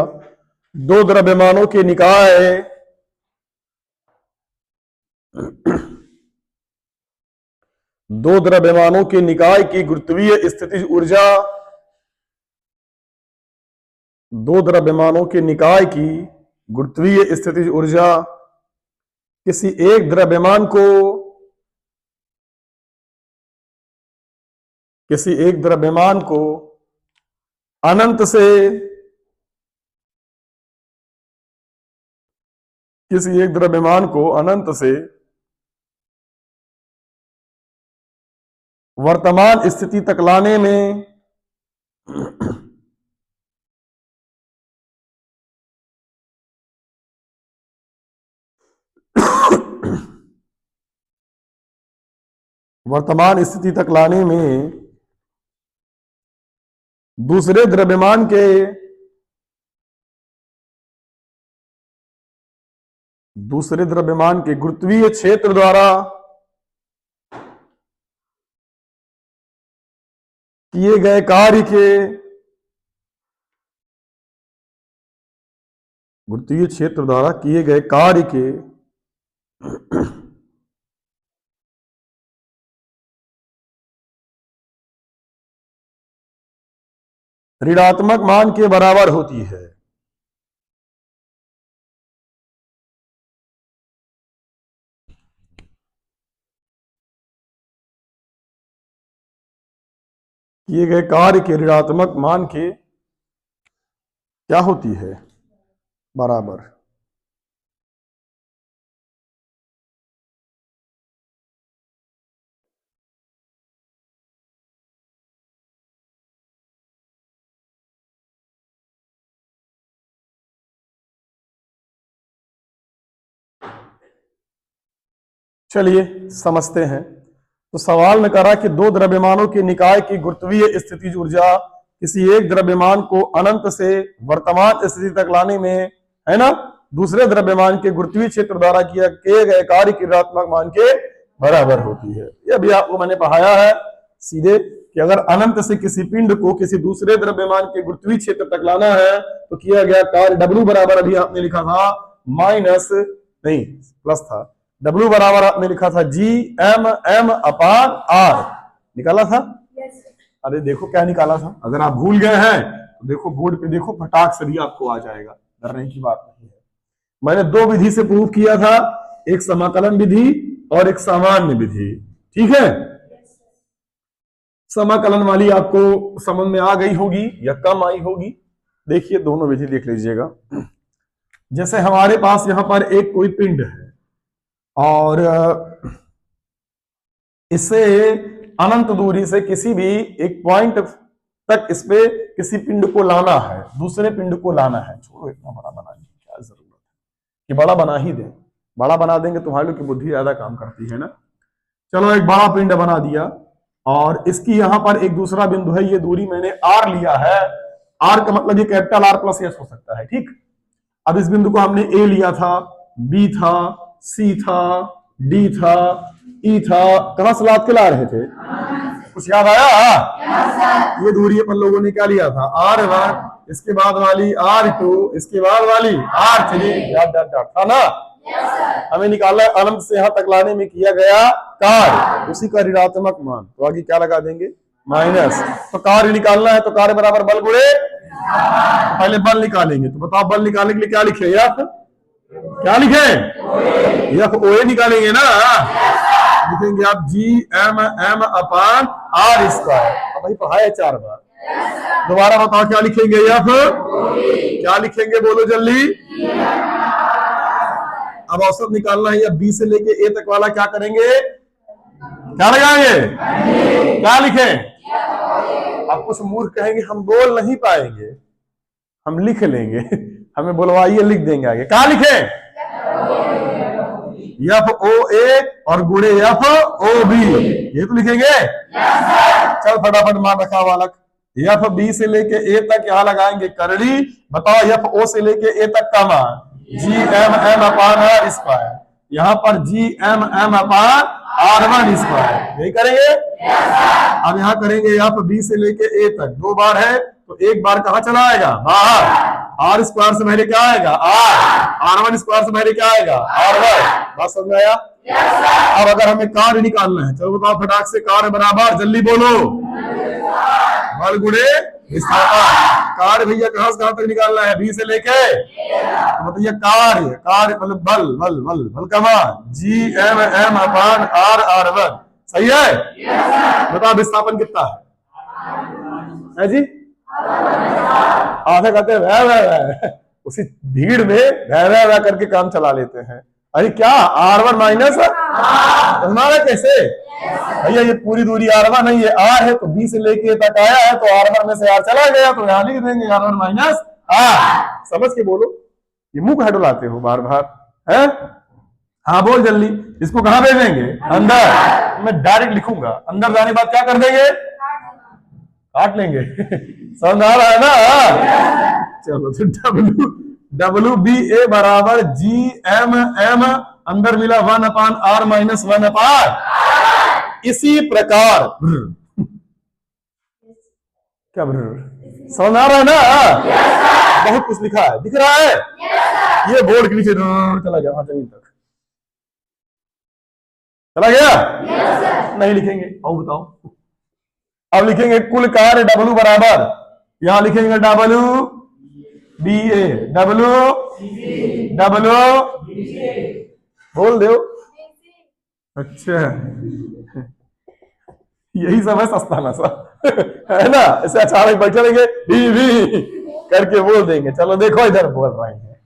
दो द्रव्यमानों के निकाय, दो द्रव्यमानों के निकाय की गुरुत्वीय स्थितिज ऊर्जा, दो द्रव्यमानों के निकाय की गुरुत्वीय स्थितिज ऊर्जा किसी एक द्रव्यमान को, किसी एक द्रव्यमान को अनंत से, किसी एक द्रव्यमान को अनंत से वर्तमान स्थिति तक लाने में वर्तमान स्थिति तक लाने में दूसरे द्रव्यमान के गुरुत्वीय क्षेत्र द्वारा किए गए कार्य के ऋणात्मक मान के बराबर होती है। किए गए कार्य के ऋणात्मक मान के क्या होती है? बराबर। चलिए समझते हैं। तो सवाल में करा कि दो द्रव्यमानों के निकाय की गुरुत्वीय स्थितिज ऊर्जा किसी एक द्रव्यमान को अनंत से वर्तमान स्थिति तक लाने में, है ना, दूसरे द्रव्यमान के गुरुत्वीय क्षेत्र द्वारा किए गए कार्य की ऋणात्मक मान के बराबर होती है। ये अभी आपको मैंने पढ़ाया है सीधे कि अगर अनंत से किसी पिंड को किसी दूसरे द्रव्यमान के गुरुत्वीय क्षेत्र तक लाना है तो किया गया कार्य W बराबर, अभी आपने लिखा था माइनस नहीं प्लस था, W बराबर आपने लिखा था G(m)(m)/r निकाला था। अरे देखो क्या निकाला था, अगर आप भूल गए हैं तो देखो बोर्ड पे देखो, फटाक से भी आपको आ जाएगा, डरने की बात नहीं है। मैंने दो विधि से प्रूव किया था, एक समाकलन विधि और एक सामान्य विधि, ठीक है। समाकलन वाली आपको समझ में आ गई होगी या कम आई होगी। देखिए दोनों विधि देख लीजिएगा। जैसे हमारे पास यहां पर एक कोई पिंड है और इसे अनंत दूरी से किसी भी एक पॉइंट तक इस पे किसी पिंड को लाना है, दूसरे पिंड को लाना है। छोड़ो इतना बड़ा बनाने की क्या जरूरत है, कि बड़ा बना ही दें, बड़ा बना देंगे तुम्हारे लोग की बुद्धि ज्यादा काम करती है ना। चलो एक बड़ा पिंड बना दिया और इसकी यहां पर एक दूसरा बिंदु है, ये दूरी मैंने आर लिया है। आर का मतलब ये कैपिटल आर प्लस एस हो सकता है, ठीक। अब इस बिंदु को हमने ए लिया था, बी था, सी था, डी था, ई था। कहां से लाद के ला रहे थे? कुछ याद आया? ये दूरी अपन लोगों ने क्या लिया था? R1, इसके बाद वाली R2, इसके बाद वाली R3, था ना। हमें निकाला अनंत से यहां तक लाने में किया गया कार्य, उसी का ऋणात्मक मान, तो आगे क्या लगा देंगे? माइनस। तो कार्य निकालना है तो कार्य बराबर बल गुणे, पहले बल निकालेंगे। तो बताओ बल निकालने के लिए क्या लिखे? एफ, क्या लिखे? एफ ओ ए निकालेंगे ना, लिखेंगे आप G(m)(m)/r²। अब भाई पढ़ाया 4 बार, दोबारा बताओ क्या लिखेंगे? एफ, क्या लिखेंगे बोलो जल्दी। अब औसत निकालना है, या बी से लेके ए तक वाला क्या करेंगे? क्या लगाएंगे? क्या लिखें? अब कुछ मूर्ख कहेंगे हम बोल नहीं पाएंगे, हम लिख लेंगे, हमें बोलवाइए लिख देंगे आगे। क्या लिखें? एफ ओ ए और गुणे एफ ओ बी, ये तो लिखेंगे। चल फटाफट मान रखा बालक। एफ बी से लेके ए तक यहाँ लगाएंगे करड़ी। बताओ एफ ओ से लेके ए तक का मान G(m)(m)/r²। यहाँ पर G(m)(m)/r1², यही करेंगे। अब यहाँ करेंगे एफ बी से लेके ए तक, 2 बार है तो एक बार कहां चला आएगा? बाहर। R² से पहले क्या आएगा? R1² से पहले क्या आएगा? R1। बात समझ आया? अब अगर हमें कार्य निकालना है, चलो बताओ फटाक से, कार्य बराबर, जल्दी बोलो, बल गुणे विस्थापन। कार्य भैया कहां से कहां तक निकालना है? बी से लेके, तो बताइए कार्य, कार्य मतलब बल, बल बल बल का मान G(m)(m)/r1। सही है? बताओ विस्थापन कितना है जी? आधे कहते हैं वह उसी भीड़ में वह करके काम चला लेते हैं। अरे क्या R1 माइनस हमारा कैसे भैया? ये पूरी दूरी R1 है, ये R है, तो B से लेके तक आया है तो R1 में से R चला गया, तो यहां लिख देंगे R1 माइनस R। समझ के बोलो, ये मुंह कहा डुलाते हो बार बार है? हाँ बोल जल्दी। इसको कहां भेजेंगे? अंदर। मैं डायरेक्ट लिखूंगा, अंदर जाने के बाद क्या कर देंगे? काट लेंगे। समझ आ रहा है ना? चलो तो WBA बराबर GMM, अंदर मिला 1/R माइनस 1/R। इसी प्रकार क्या समझ आ रहा है ना? बहुत कुछ लिखा है, दिख रहा है? ये बोर्ड के नीचे चला गया, जमीन तक चला गया। नहीं लिखेंगे, आओ बताओ। अब लिखेंगे कुल कार्य W बराबर, यहां लिखेंगे WBA, बोल दो। अच्छा, यही सब है सस्ता सा है ना? ऐसे अचानक बैठे रहेंगे भी करके बोल देंगे। चलो देखो इधर बोल रहे हैं,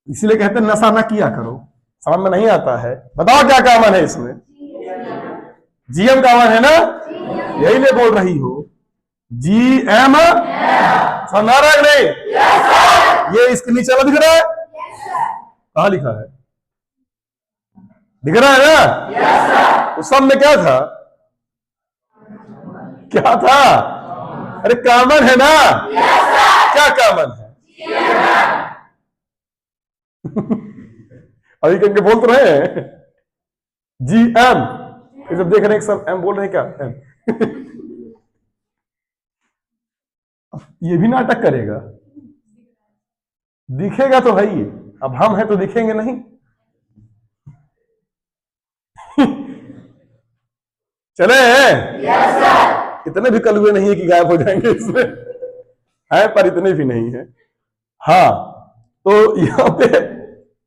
इसीलिए कहते हैं नशा ना किया करो, समझ में नहीं आता है। बताओ क्या कामन है इसमें? GM कामन है ना? यही ले बोल रही हो GM। समझ रहा है नहीं? ये इसके नीचे दिख रहा है, कहा लिखा है? दिख रहा है ना? उस सब में क्या था? क्या था? अरे कामन है ना? क्या कामन है? अभी कहीं बोल तो रहे हैं GM, फिर जब देख रहे हैं सब M बोल रहे हैं, क्या M? ये भी नाटक करेगा, दिखेगा तो है ही। अब हम हैं तो दिखेंगे नहीं। चले इतने भी कलुए नहीं है कि गायब हो जाएंगे इसमें, है पर इतने भी नहीं है। हाँ, तो यहाँ पे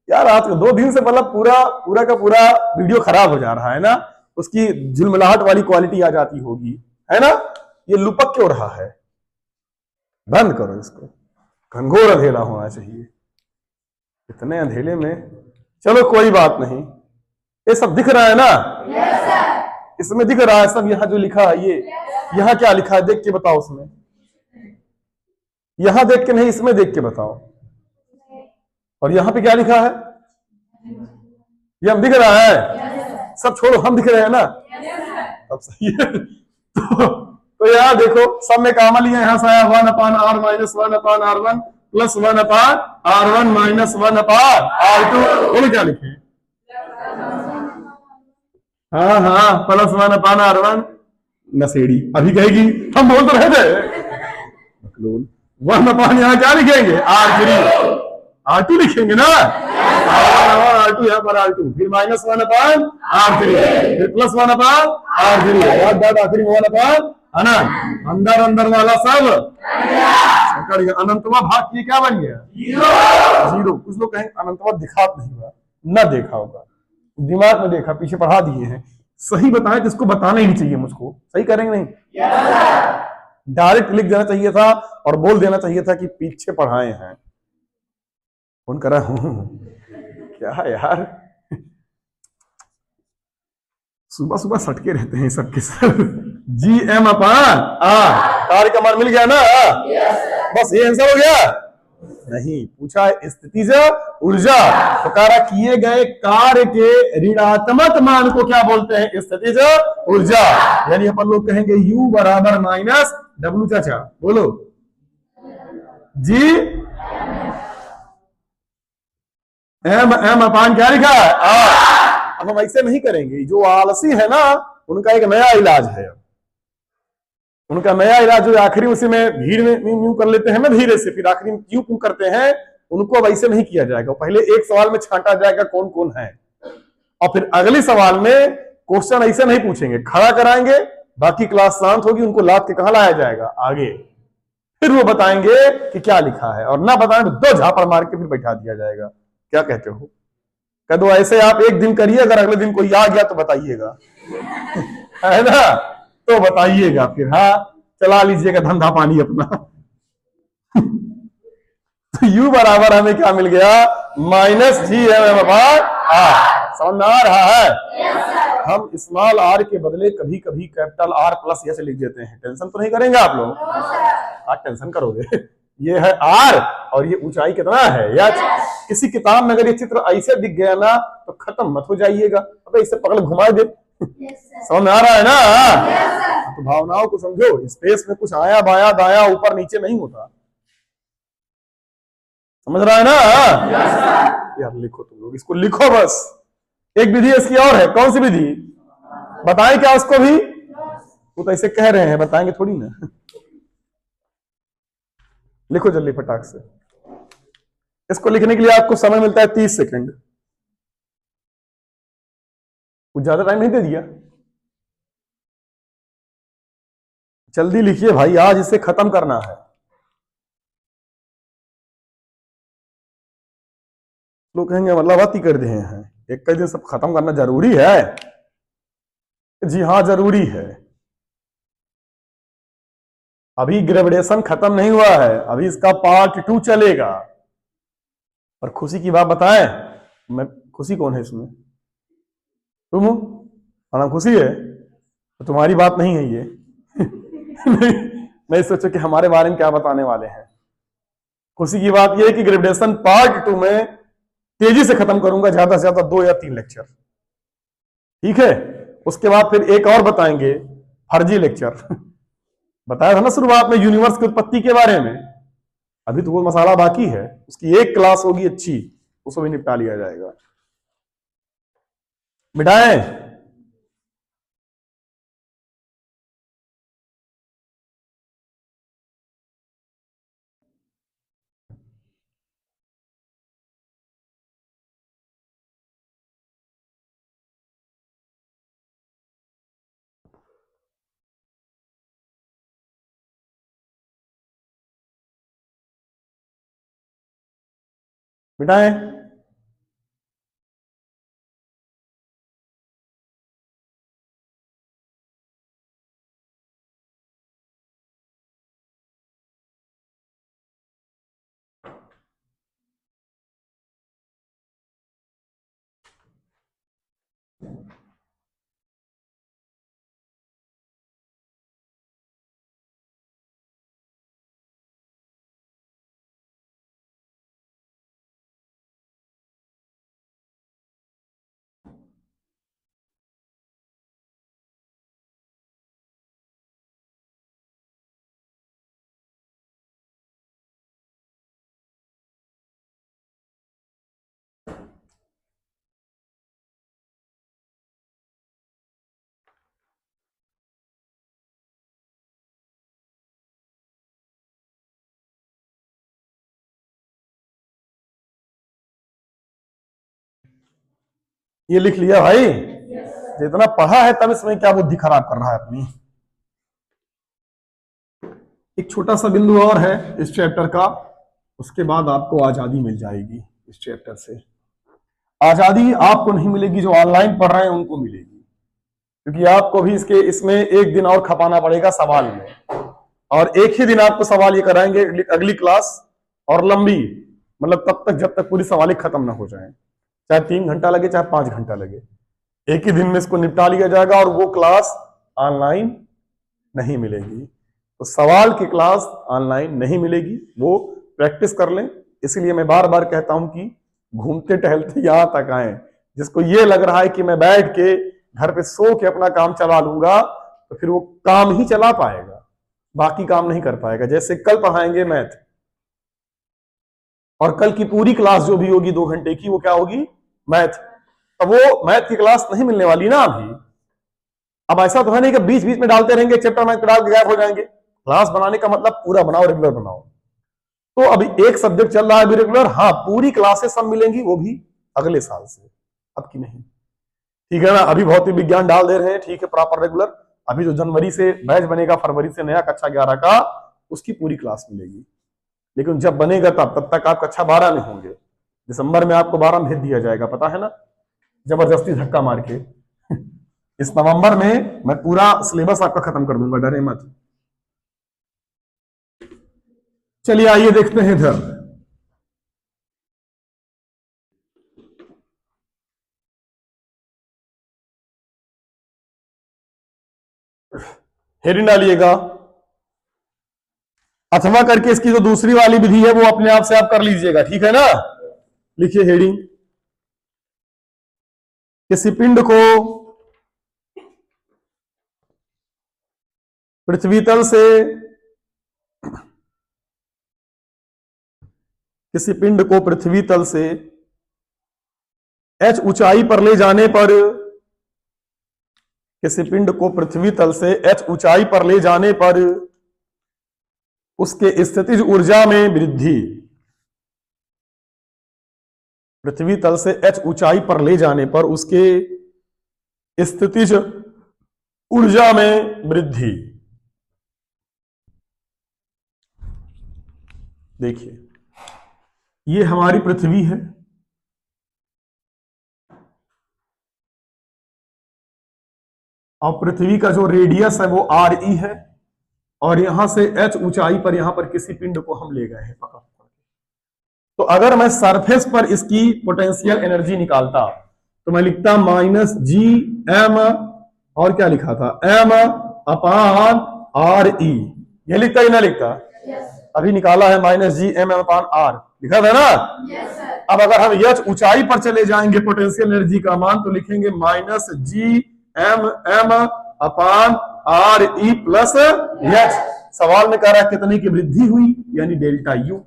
यार आज 2 दिन से मतलब पूरा का पूरा वीडियो खराब हो जा रहा है ना, उसकी झिलमिलाहट वाली क्वालिटी आ जाती होगी, है ना? ये लुपक क्यों रहा है? बंद करो इसको, घनघोर अंधेरा होना चाहिए। इतने अंधेरे में, चलो कोई बात नहीं, ये सब दिख रहा है ना? इसमें दिख रहा है सब, यहाँ जो लिखा है ये, यहाँ क्या लिखा है देख के बताओ उसमें। यहां देख के नहीं, इसमें देख के बताओ। और यहाँ पे क्या लिखा है? ये हम दिख रहा है? सब छोड़ो, हम दिख रहे हैं ना? अब सही है। तो यहाँ देखो सब में कामन लिया, यहाँ से आया 1/R minus 1/R1 plus 1/R1 minus 1/R2। बोलो क्या लिखे? हाँ प्लस 1/R1 नशेड़ी। अभी कहेगी हम बोल तो रहे थे 1/, यहाँ क्या लिखेंगे? R2 लिखेंगे ना? R2 यहाँ पर R2, फिर माइनस 1/R3, फिर प्लस 1/R3, आखिरी 1/, अंदर वाला सब अनंतवा भाग की क्या बन गया? 0। कुछ लोग कहेंगे अनंतवा दिखा नहीं हुआ, ना देखा होगा, दिमाग में देखा, पीछे पढ़ा दिए हैं। सही बताएं, जिसको बताना ही नहीं चाहिए मुझको, सही करेंगे नहीं? डायरेक्ट लिख देना चाहिए था और बोल देना चाहिए था कि पीछे पढ़ाए हैं। फोन करा हूं क्या यार, सुबह सटके रहते हैं सबके सब। GM/R, कार्य का मान मिल गया ना? बस ये आंसर हो गया? नहीं, पूछा स्थितिज ऊर्जा, तो कह रहा किए गए कार्य के ऋणात्मक मान को क्या बोलते हैं? स्थितिज ऊर्जा। यानी अपन लोग कहेंगे U बराबर माइनस W। चाचा बोलो GM/, क्या लिखा है? अब हम ऐसे नहीं करेंगे। जो आलसी है ना, उनका एक नया इलाज है। उनका नया इलाज जो आखिरी उसी में भीड़ में यूं कर लेते हैं ना धीरे से, फिर आखिरी में यूं करते हैं, उनको अब ऐसे नहीं किया जाएगा। पहले एक सवाल में छांटा जाएगा कौन कौन है, और फिर अगले सवाल में क्वेश्चन ऐसे नहीं पूछेंगे, खड़ा कराएंगे, बाकी क्लास शांत होगी, उनको लाद के कहां लाया जाएगा? आगे। फिर वो बताएंगे कि क्या लिखा है, और ना बताएं तो 2 झापड़ मार के फिर बैठा दिया जाएगा। क्या कहते हो? कह दो ऐसे आप एक दिन करिए, अगर अगले दिन कोई आ गया तो बताइएगा, है ना? तो बताइएगा, फिर हाँ चला लीजिएगा धंधा पानी अपना। तो U बराबर हमें क्या मिल गया? Minus GM/R। समझ में आ रहा है? हम स्मॉल r के बदले कभी कभी कैपिटल R प्लस ऐसे लिख देते हैं। टेंशन तो नहीं करेंगे आप लोग? आज टेंशन करोगे। ये है R और ये ऊंचाई कितना है? या किसी किताब में अगर ये चित्र ऐसे दिख गया ना तो खत्म मत हो जाइएगा, अबे इसे पकड़ घुमा दे। समझ में आ रहा है ना? तो भावनाओं को समझो, स्पेस में कुछ आया बाया दाया ऊपर नीचे नहीं होता, समझ रहा है ना? यार लिखो तुम लोग, इसको लिखो बस। एक विधि इसकी और है, कौन सी विधि बताएं क्या उसको भी? वो तो ऐसे कह रहे हैं, बताएंगे थोड़ी ना। लिखो जल्दी फटाक से। इसको लिखने के लिए आपको समय मिलता है 30 सेकंड। कुछ ज्यादा टाइम नहीं दे दिया? जल्दी लिखिए भाई, आज इसे खत्म करना है। लोग कहेंगे मतलब बात ही कर दिए हैं, एक कई दिन सब खत्म करना जरूरी है? जी हाँ जरूरी है। अभी ग्रेविडेशन खत्म नहीं हुआ है, अभी इसका पार्ट 2 चलेगा। और खुशी की बात बताएं, मैं खुशी कौन है इसमें? तुम हो? हाँ खुशी है तो तुम्हारी बात नहीं है ये। नहीं, नहीं सोचो कि हमारे बारे में क्या बताने वाले हैं। खुशी की बात यह है कि ग्रेविडेशन पार्ट 2 में तेजी से खत्म करूंगा, ज्यादा से ज्यादा 2 या 3 लेक्चर, ठीक है? उसके बाद फिर एक और बताएंगे फर्जी लेक्चर। बताया था ना शुरुआत में यूनिवर्स की उत्पत्ति के बारे में, अभी तो वो मसाला बाकी है, उसकी एक क्लास होगी अच्छी, उसको भी निपटा लिया जाएगा। मिटाएं? मिटाएं? ये लिख लिया भाई? जितना पढ़ा है तब इसमें क्या बुद्धि खराब कर रहा है अपनी? एक छोटा सा बिंदु और है इस चैप्टर का, उसके बाद आपको आजादी मिल जाएगी इस चैप्टर से। आजादी आपको नहीं मिलेगी, जो ऑनलाइन पढ़ रहे हैं उनको मिलेगी, क्योंकि आपको भी इसमें एक दिन और खपाना पड़ेगा सवाल में, और एक ही दिन आपको सवाल ये कराएंगे अगली क्लास, और लंबी, मतलब तब तक जब तक पूरी सवाल खत्म ना हो जाए, चाहे 3 घंटा लगे चाहे 5 घंटा लगे, एक ही दिन में इसको निपटा लिया जाएगा, और वो क्लास ऑनलाइन नहीं मिलेगी। तो सवाल की क्लास ऑनलाइन नहीं मिलेगी, वो प्रैक्टिस कर लें। इसलिए मैं बार बार कहता हूं कि घूमते टहलते यहां तक आए। जिसको ये लग रहा है कि मैं बैठ के घर पे सो के अपना काम चला लूंगा, तो फिर वो काम ही चला पाएगा, बाकी काम नहीं कर पाएगा। जैसे कल पढ़ाएंगे मैथ, और कल की पूरी क्लास जो भी होगी 2 घंटे की, वो क्या होगी? मैथ। अब वो मैथ की क्लास नहीं मिलने वाली ना अभी। अब ऐसा तो है नहीं कि बीच बीच में डालते रहेंगे, चैप्टर मैथ डाल के गायब हो जाएंगे। क्लास बनाने का मतलब पूरा बनाओ, रेगुलर बनाओ। तो अभी एक सब्जेक्ट चल रहा है अभी रेगुलर, हाँ पूरी क्लासेस सब मिलेंगी, वो भी अगले साल से, अब की नहीं, ठीक है ना? अभी भौतिक विज्ञान डाल दे रहे हैं, ठीक है, प्रॉपर रेगुलर। अभी जो जनवरी से बैच बनेगा, फरवरी से नया कक्षा 11 का, उसकी पूरी क्लास मिलेगी। लेकिन जब बनेगा तब तक आप कक्षा 12 में होंगे, दिसंबर में आपको 12 में भेज दिया जाएगा, पता है ना, जबरदस्ती धक्का मार के। इस नवंबर में मैं पूरा सिलेबस आपका खत्म कर दूंगा, डरे मत। चलिए आइए देखते हैं इधर। हेडिंग डालिएगा, अथवा करके इसकी जो दूसरी वाली विधि है वो अपने आप से आप कर लीजिएगा, ठीक है ना? लिखिए हेडिंग, किसी पिंड को पृथ्वी तल से किसी पिंड को पृथ्वी तल से h ऊंचाई पर ले जाने पर, किसी पिंड को पृथ्वी तल से h ऊंचाई पर ले जाने पर उसके स्थितिज ऊर्जा में वृद्धि। पृथ्वी तल से h ऊंचाई पर ले जाने पर उसके स्थितिज ऊर्जा में वृद्धि। देखिए, ये हमारी पृथ्वी है, और पृथ्वी का जो रेडियस है वो RE है, और यहां से h ऊंचाई पर यहां पर किसी पिंड को हम ले गए हैं पकड़। तो अगर मैं सरफेस पर इसकी पोटेंशियल एनर्जी निकालता तो मैं लिखता -Gm, और क्या लिखा था, m/RE। ये लिखता ही ना लिखता? अभी निकाला है -Gm/R, लिखा था ना? अब अगर हम h ऊंचाई पर चले जाएंगे पोटेंशियल एनर्जी का मान तो लिखेंगे -Gmm/RE प्लस h। सवाल में कह रहा है कितने की वृद्धि हुई, यानी डेल्टा U।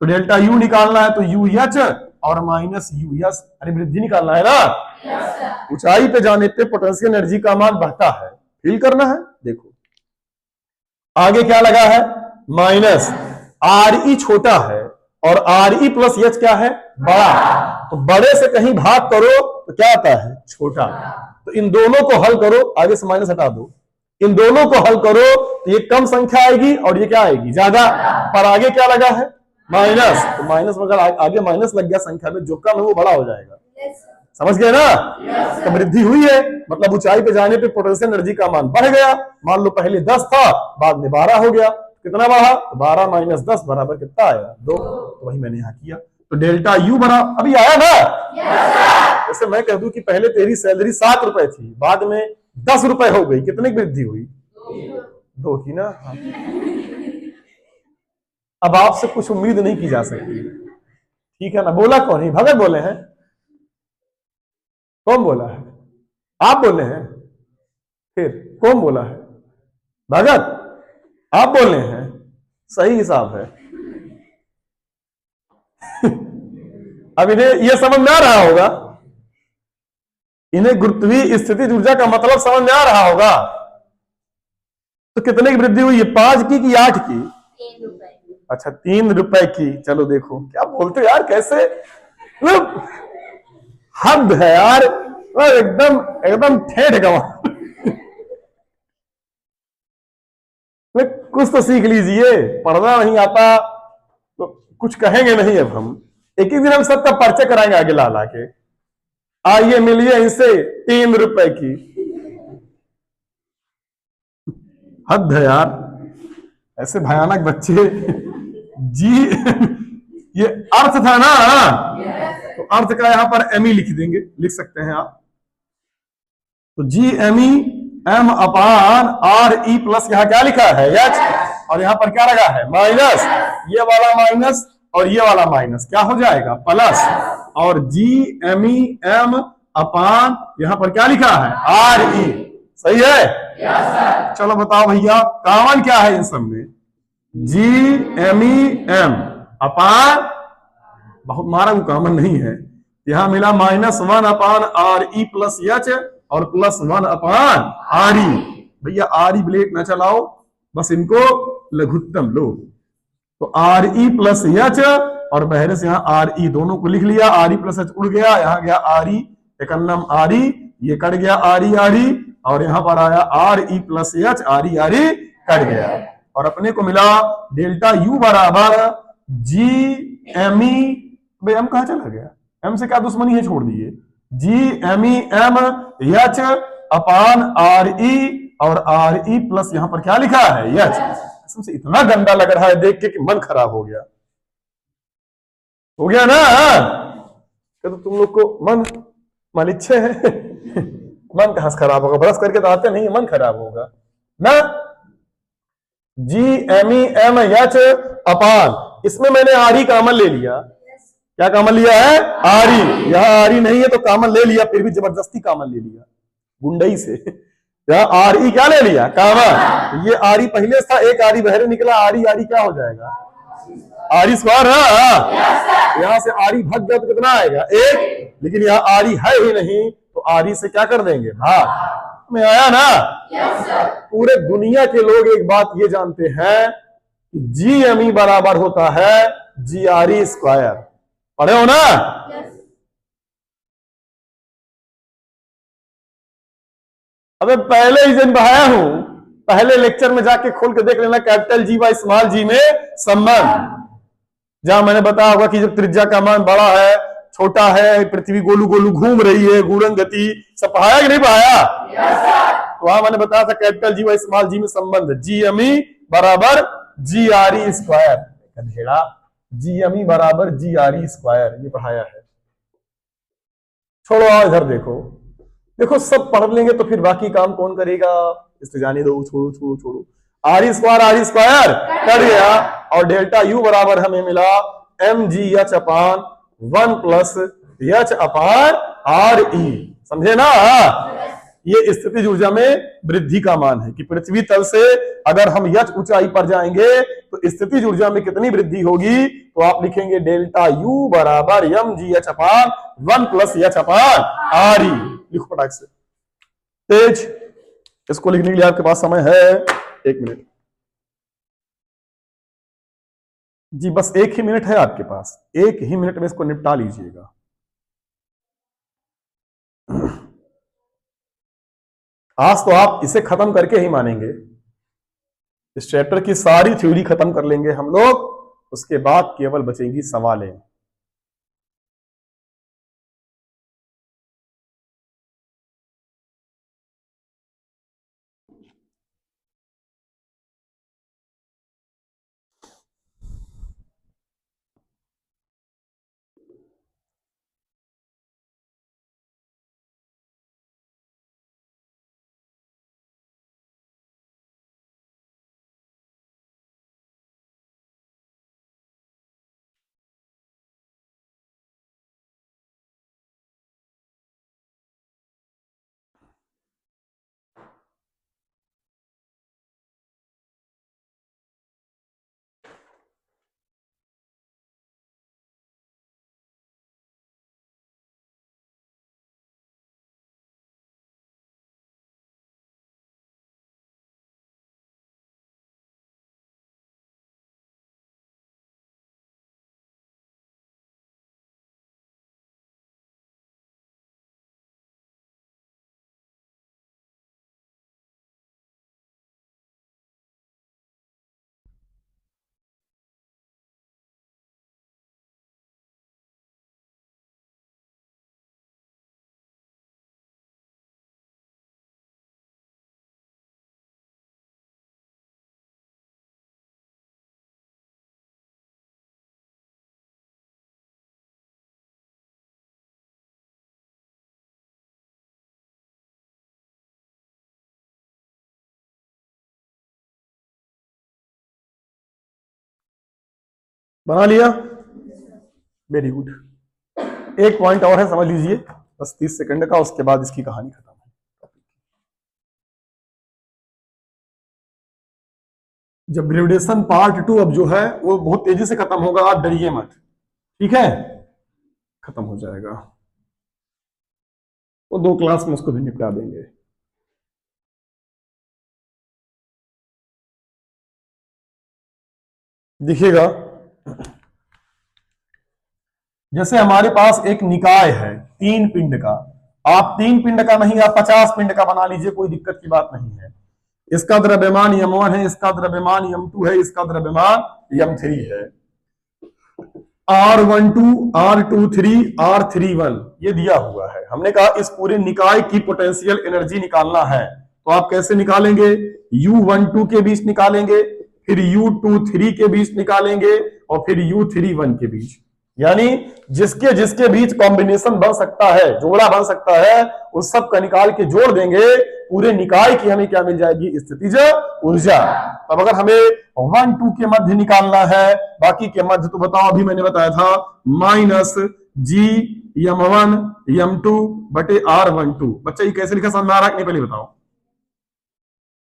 तो डेल्टा U निकालना है तो UH और -US, अरे वृद्धि निकालना है ना। ऊंचाई पे जाने पे पोटेंशियल एनर्जी का मान बढ़ता है, फील करना है। देखो आगे क्या लगा है, -RE छोटा है और RE प्लस H क्या है, बड़ा। तो बड़े से कहीं भाग करो तो क्या आता है, छोटा। तो इन दोनों को हल करो, आगे से माइनस हटा दो, इन दोनों को हल करो तो ये कम संख्या आएगी और ये क्या आएगी, ज्यादा। पर आगे क्या लगा है, माइनस। तो माइनस अगर आगे माइनस लग गया संख्या में, जो कम है वो बड़ा हो जाएगा। समझ गए ना? तो वृद्धि हुई है, मतलब ऊंचाई पे जाने पे पोटेंशियल एनर्जी का मान बढ़ गया। मान लो पहले 10 था, बाद में 12 हो गया। कितना बढ़ा, तो 12 - 10 बराबर कितना आया, 2। तो वही मैंने यहाँ किया। तो डेल्टा U बना, अभी आया ना? जैसे मैं कह दूं कि पहले तेरी सैलरी 7 रुपए थी, बाद में 10 रुपए हो गई, कितने की वृद्धि हुई, 2 की ना। अब आपसे कुछ उम्मीद नहीं की जा सकती, ठीक है ना। बोला कौन है, भगत बोले हैं? कौन बोला है, आप बोले हैं? फिर कौन बोला है, भगत आप बोले हैं? सही हिसाब है। अब इन्हें यह समझ में आ रहा होगा, इन्हें गुरुत्वीय स्थिति ऊर्जा का मतलब समझ में आ रहा होगा। तो कितने की वृद्धि हुई है, 5 की कि 8 की? 3 रुपए। अच्छा 3 रुपए की। चलो देखो क्या बोलते हो यार, कैसे मतलब हद है यार, एकदम एकदम ठेठ गवा। कुछ तो सीख लीजिए, पढ़ना नहीं आता तो कुछ कहेंगे नहीं। अब हम एक ही दिन हम सबका परिचय कराएंगे आगे ला ला के। आइए मिलिए इनसे, 3 रुपए की। हद है यार, ऐसे भयानक बच्चे। जी ये अर्थ था ना, तो अर्थ का यहां पर एमई लिख देंगे, लिख सकते हैं आप। तो GME M/RE प्लस यहां क्या लिखा है, H, और यहां पर क्या लगा है, माइनस। ये वाला माइनस और ये वाला माइनस क्या हो जाएगा, प्लस। और GME M अपान यहां पर क्या लिखा है, RE। सही है? चलो बताओ भैया कॉमन क्या है इन सब में, GME M अपान, बहुत मारा वो कॉमन नहीं है। यहां मिला -1/RE प्लस H और +1/RE। भैया RE ब्लेड ना चलाओ, बस इनको लघुत्तम लो। तो RE प्लस H और बहरे से यहां RE दोनों को लिख लिया। RE प्लस H उड़ गया, यहां गया RE, एकन्नम RE, ये कट गया RE और यहां पर आया RE plus H, RE cut गया। और अपने को मिला डेल्टा U बराबर GME। भाई M कहां चला गया, M से क्या दुश्मनी है, छोड़ दिए। GME M H अपान RE और RE प्लस यहां पर क्या लिखा है, H। कसम से इतना गंदा लग रहा है देख के कि मन खराब हो गया ना। तो तुम लोग को मन इच्छे है। मन कहां से खराब होगा, ब्रश करके तो आते नहीं, मन खराब होगा ना। GME M H अपान, इसमें मैंने RE कॉमन ले लिया। क्या कॉमन लिया है, RE। यहां RE नहीं है तो कॉमन ले लिया, फिर भी जबरदस्ती कॉमन ले लिया, गुंडई से। या आर ई क्या ले लिया, कॉमन। ये आर ई पहले था, एक आर ई बाहर निकला, आर ई क्या हो जाएगा, आर ई स्क्वायर है। यहां से आर ई भाग गया तो कितना आएगा, एक। लेकिन यहाँ आर ई है ही नहीं, तो आर ई से क्या कर देंगे, भाग में आया ना। पूरे दुनिया के लोग एक बात ये जानते हैं कि जी एम ई बराबर होता है जी आर ई स्क्वायर। पढ़े हो ना। अबे पहले ही दिन बढ़ाया हूं, पहले लेक्चर में जाके खोल के देख लेना, कैपिटल जी व स्मॉल जी में संबंध। जहां मैंने बताया होगा कि जब त्रिज्या का मान बड़ा है, छोटा है, पृथ्वी गोलू गोलू घूम रही है, घूर्णन गति, सब पढ़ाया कि नहीं पढ़ाया। तो वहां मैंने बताया था कैपिटल जी व स्मॉल जी में संबंध, जी एम ई बराबर G R E square. G M E बराबर जी आर ई स्क्वायर, ये पढ़ाया है। छोड़ो इधर देखो, देखो सब पढ़ लेंगे तो फिर बाकी काम कौन करेगा, इससे जाने दो, छोड़ो छोड़ो छोड़ो। आर ई स्क्वायर कर गया, और डेल्टा यू बराबर हमें मिला एम जी एच अपान 1 plus H upon R E. समझे ना। ये स्थितिज ऊर्जा में वृद्धि का मान है कि पृथ्वी तल से अगर हम एच ऊंचाई पर जाएंगे तो स्थितिज ऊर्जा में कितनी वृद्धि होगी। तो आप लिखेंगे डेल्टा यू बराबर एम जी एच अपान 1 plus H upon R E. लिखो फटाक से तेज, इसको लिखने के लिए आपके पास समय है 1 मिनट जी, बस 1 ही मिनट है आपके पास, 1 ही मिनट में इसको निपटा लीजिएगा। आज तो आप इसे खत्म करके ही मानेंगे, इस चैप्टर की सारी थ्योरी खत्म कर लेंगे हम लोग, उसके बाद केवल बचेंगी सवालें। बना लिया, वेरी गुड। एक पॉइंट और है, समझ लीजिए, बस 30 सेकंड का, उसके बाद इसकी कहानी खत्म है। जब ग्रेविटेशन पार्ट 2 अब जो है वो बहुत तेजी से खत्म होगा, आप डरिए मत, ठीक है, खत्म हो जाएगा, वो 2 क्लास में उसको भी निपटा देंगे। देखिएगा, जैसे हमारे पास एक निकाय है 3 पिंड का, आप 3 पिंड का नहीं, आप 50 पिंड का बना लीजिए, कोई दिक्कत की बात नहीं है। इसका द्रव्यमान m1 है, इसका द्रव्यमान m2 है, इसका द्रव्यमान m3 है। R12, R23, R31 ये दिया हुआ है। हमने कहा इस पूरे निकाय की पोटेंशियल एनर्जी निकालना है, तो आप कैसे निकालेंगे, U12 के बीच निकालेंगे, फिर U23 के बीच निकालेंगे, और फिर U31 के बीच, यानी जिसके जिसके बीच कॉम्बिनेशन बन सकता है, जोड़ा बन सकता है, उस सब का निकाल के जोड़ देंगे, पूरे निकाय की हमें क्या मिल जाएगी, स्थितिज ऊर्जा। अब अगर हमें 1-2 के मध्य निकालना है, बाकी के मध्य तो बताओ, अभी मैंने बताया था माइनस जी m1 m2 बटे R12। बच्चा ये कैसे लिखा, समझ में आ रहा है कि नहीं, पहले बताओ।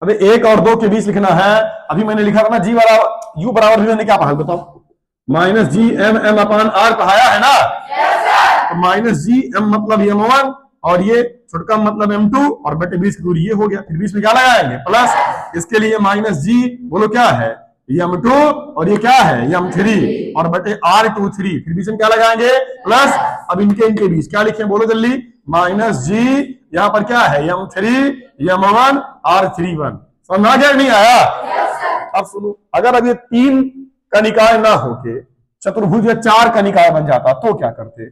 अबे 1 और 2 के बीच लिखना है। अभी मैंने लिखा था ना जी बराबर यू बराबर भी, मैंने क्या पढ़ा बताओ, minus G M M upon R पढ़ाया है ना। तो माइनस जी एम मतलब m1 और ये छुटका मतलब m2 और बटे बीच की दूरी ये हो गया। फिर बीच में क्या लगाएंगे प्लस, इसके लिए माइनस जी बोलो क्या है m2 और ये क्या है m3 और बटे r23, फिर बीच में क्या लगाएंगे प्लस। अब इनके बीच क्या लिखे बोलो जल्दी, माइनस जी यहां पर क्या है m3 m1 r31। समझ आ गया नहीं आया? अब सुनो, अगर अब ये 3 कनिकाएं ना होके चतुर्भुज या 4 कनिकाएं बन जाता तो क्या करते,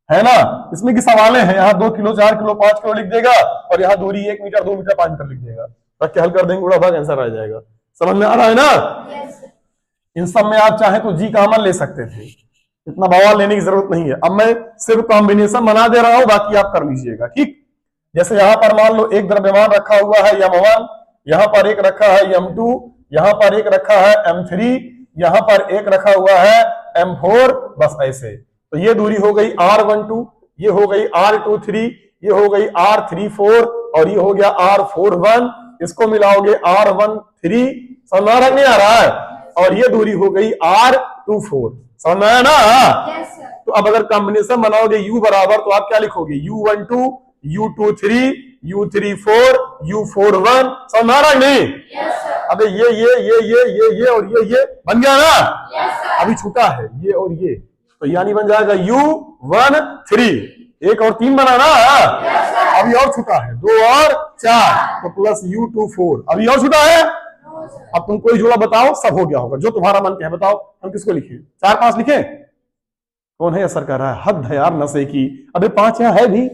है ना। इसमें की सवालें हैं, यहाँ 2 किलो 4 किलो 5 किलो लिख देगा और यहाँ दूरी 1 मीटर 2 मीटर 5 मीटर लिख देगा, रख के हल कर देंगे, उड़ा भाग आंसर आ जाएगा। समझ में आ रहा है ना। इन सब में आप चाहे तो जी कॉमन ले सकते थे, इतना बवाल लेने की जरूरत नहीं है। अब मैं सिर्फ कॉम्बिनेशन बना दे रहा हूं, बाकी आप कर लीजिएगा ठीक। जैसे यहां पर मान लो एक द्रव्यमान रखा हुआ है m1, यहां पर एक रखा है m2, यहां पर एक रखा है m3, यहां पर एक रखा हुआ है m4, बस ऐसे। तो ये दूरी हो गई r12, ये हो गई r23, ये हो गई r34 और ये हो गया r41, इसको मिलाओगे r13, समझ नहीं आ रहा है, और ये दूरी हो गई r24, समझ में आया ना। तो अब अगर कॉम्बिनेशन बनाओगे u बराबर, तो आप क्या लिखोगे u12 u23 u34 u41, समझ में आ रहा है नहीं। अबे ये और ये बन गया ना। अभी छूटा है ये और ये, तो यानी बन जाएगा u13, 1 और 3 बना ना। अभी और छूटा है 2 और 4, तो प्लस u24, अभी और छूटा है। अब तुम कोई जोड़ा बताओ, सब हो गया होगा, जो तुम्हारा मन है बताओ, हम किसको लिखे, 4 5 लिखे। कौन है असर कर रहा है, हद है यार नशे की। अबे 5 यहाँ है भी,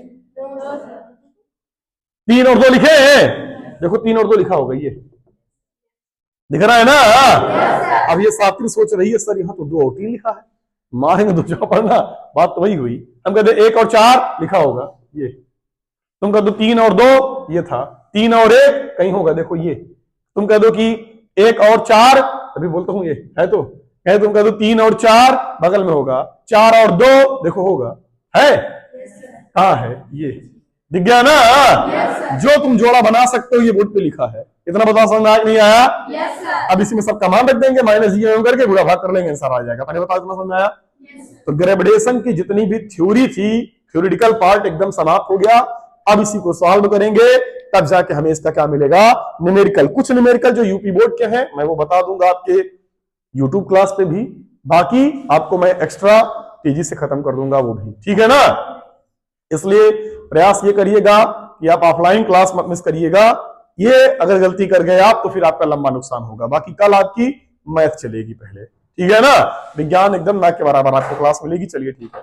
3 और 2 लिखे हैं, देखो 3 और 2 लिखा होगा, ये दिख रहा है ना। अब ये साथी सोच रही है सर यहाँ तो 2 और 3 लिखा है, मारेंगे तो जो पढ़ना, बात तो वही हुई। हम कहते 1 और 4 लिखा होगा, ये तुम कह दो 3 और 2 ये था, 3 और 1 कहीं होगा, देखो ये तुम कह दो कि 1 और 4, अभी बोलता हूं ये है तो है, तुम कह दो 3 और 4 बगल में होगा, 4 और 2 देखो होगा, है कहां है, ये दिख गया ना। जो तुम जोड़ा बना सकते हो ये बोर्ड पे लिखा है, इतना बता समझ में नहीं आया। अब इसी में सब का मान रख देंगे, माइनस जी करके बुरा भाग कर लेंगे, आंसर आ जाएगा। पहले बताओ इतना समझ में आया। तो ग्रेविटेशन की जितनी भी थ्योरी थी, थ्योरेटिकल पार्ट एकदम समाप्त हो गया। अब इसी को सॉल्व करेंगे, तब जाके हमें इसका क्या मिलेगा, न्यूमेरिकल। कुछ न्यूमेरिकल जो यूपी बोर्ड के हैं मैं वो बता दूंगा आपके यूट्यूब क्लास पे भी, बाकी आपको मैं एक्स्ट्रा तेजी से खत्म कर दूंगा वो भी, ठीक है ना। इसलिए प्रयास ये करिएगा कि आप ऑफलाइन क्लास मत मिस करिएगा। ये अगर गलती कर गए आप तो फिर आपका लंबा नुकसान होगा। बाकी कल आपकी मैथ चलेगी पहले, ठीक है ना। विज्ञान एकदम ना के बराबर आपको क्लास मिलेगी। चलिए ठीक है।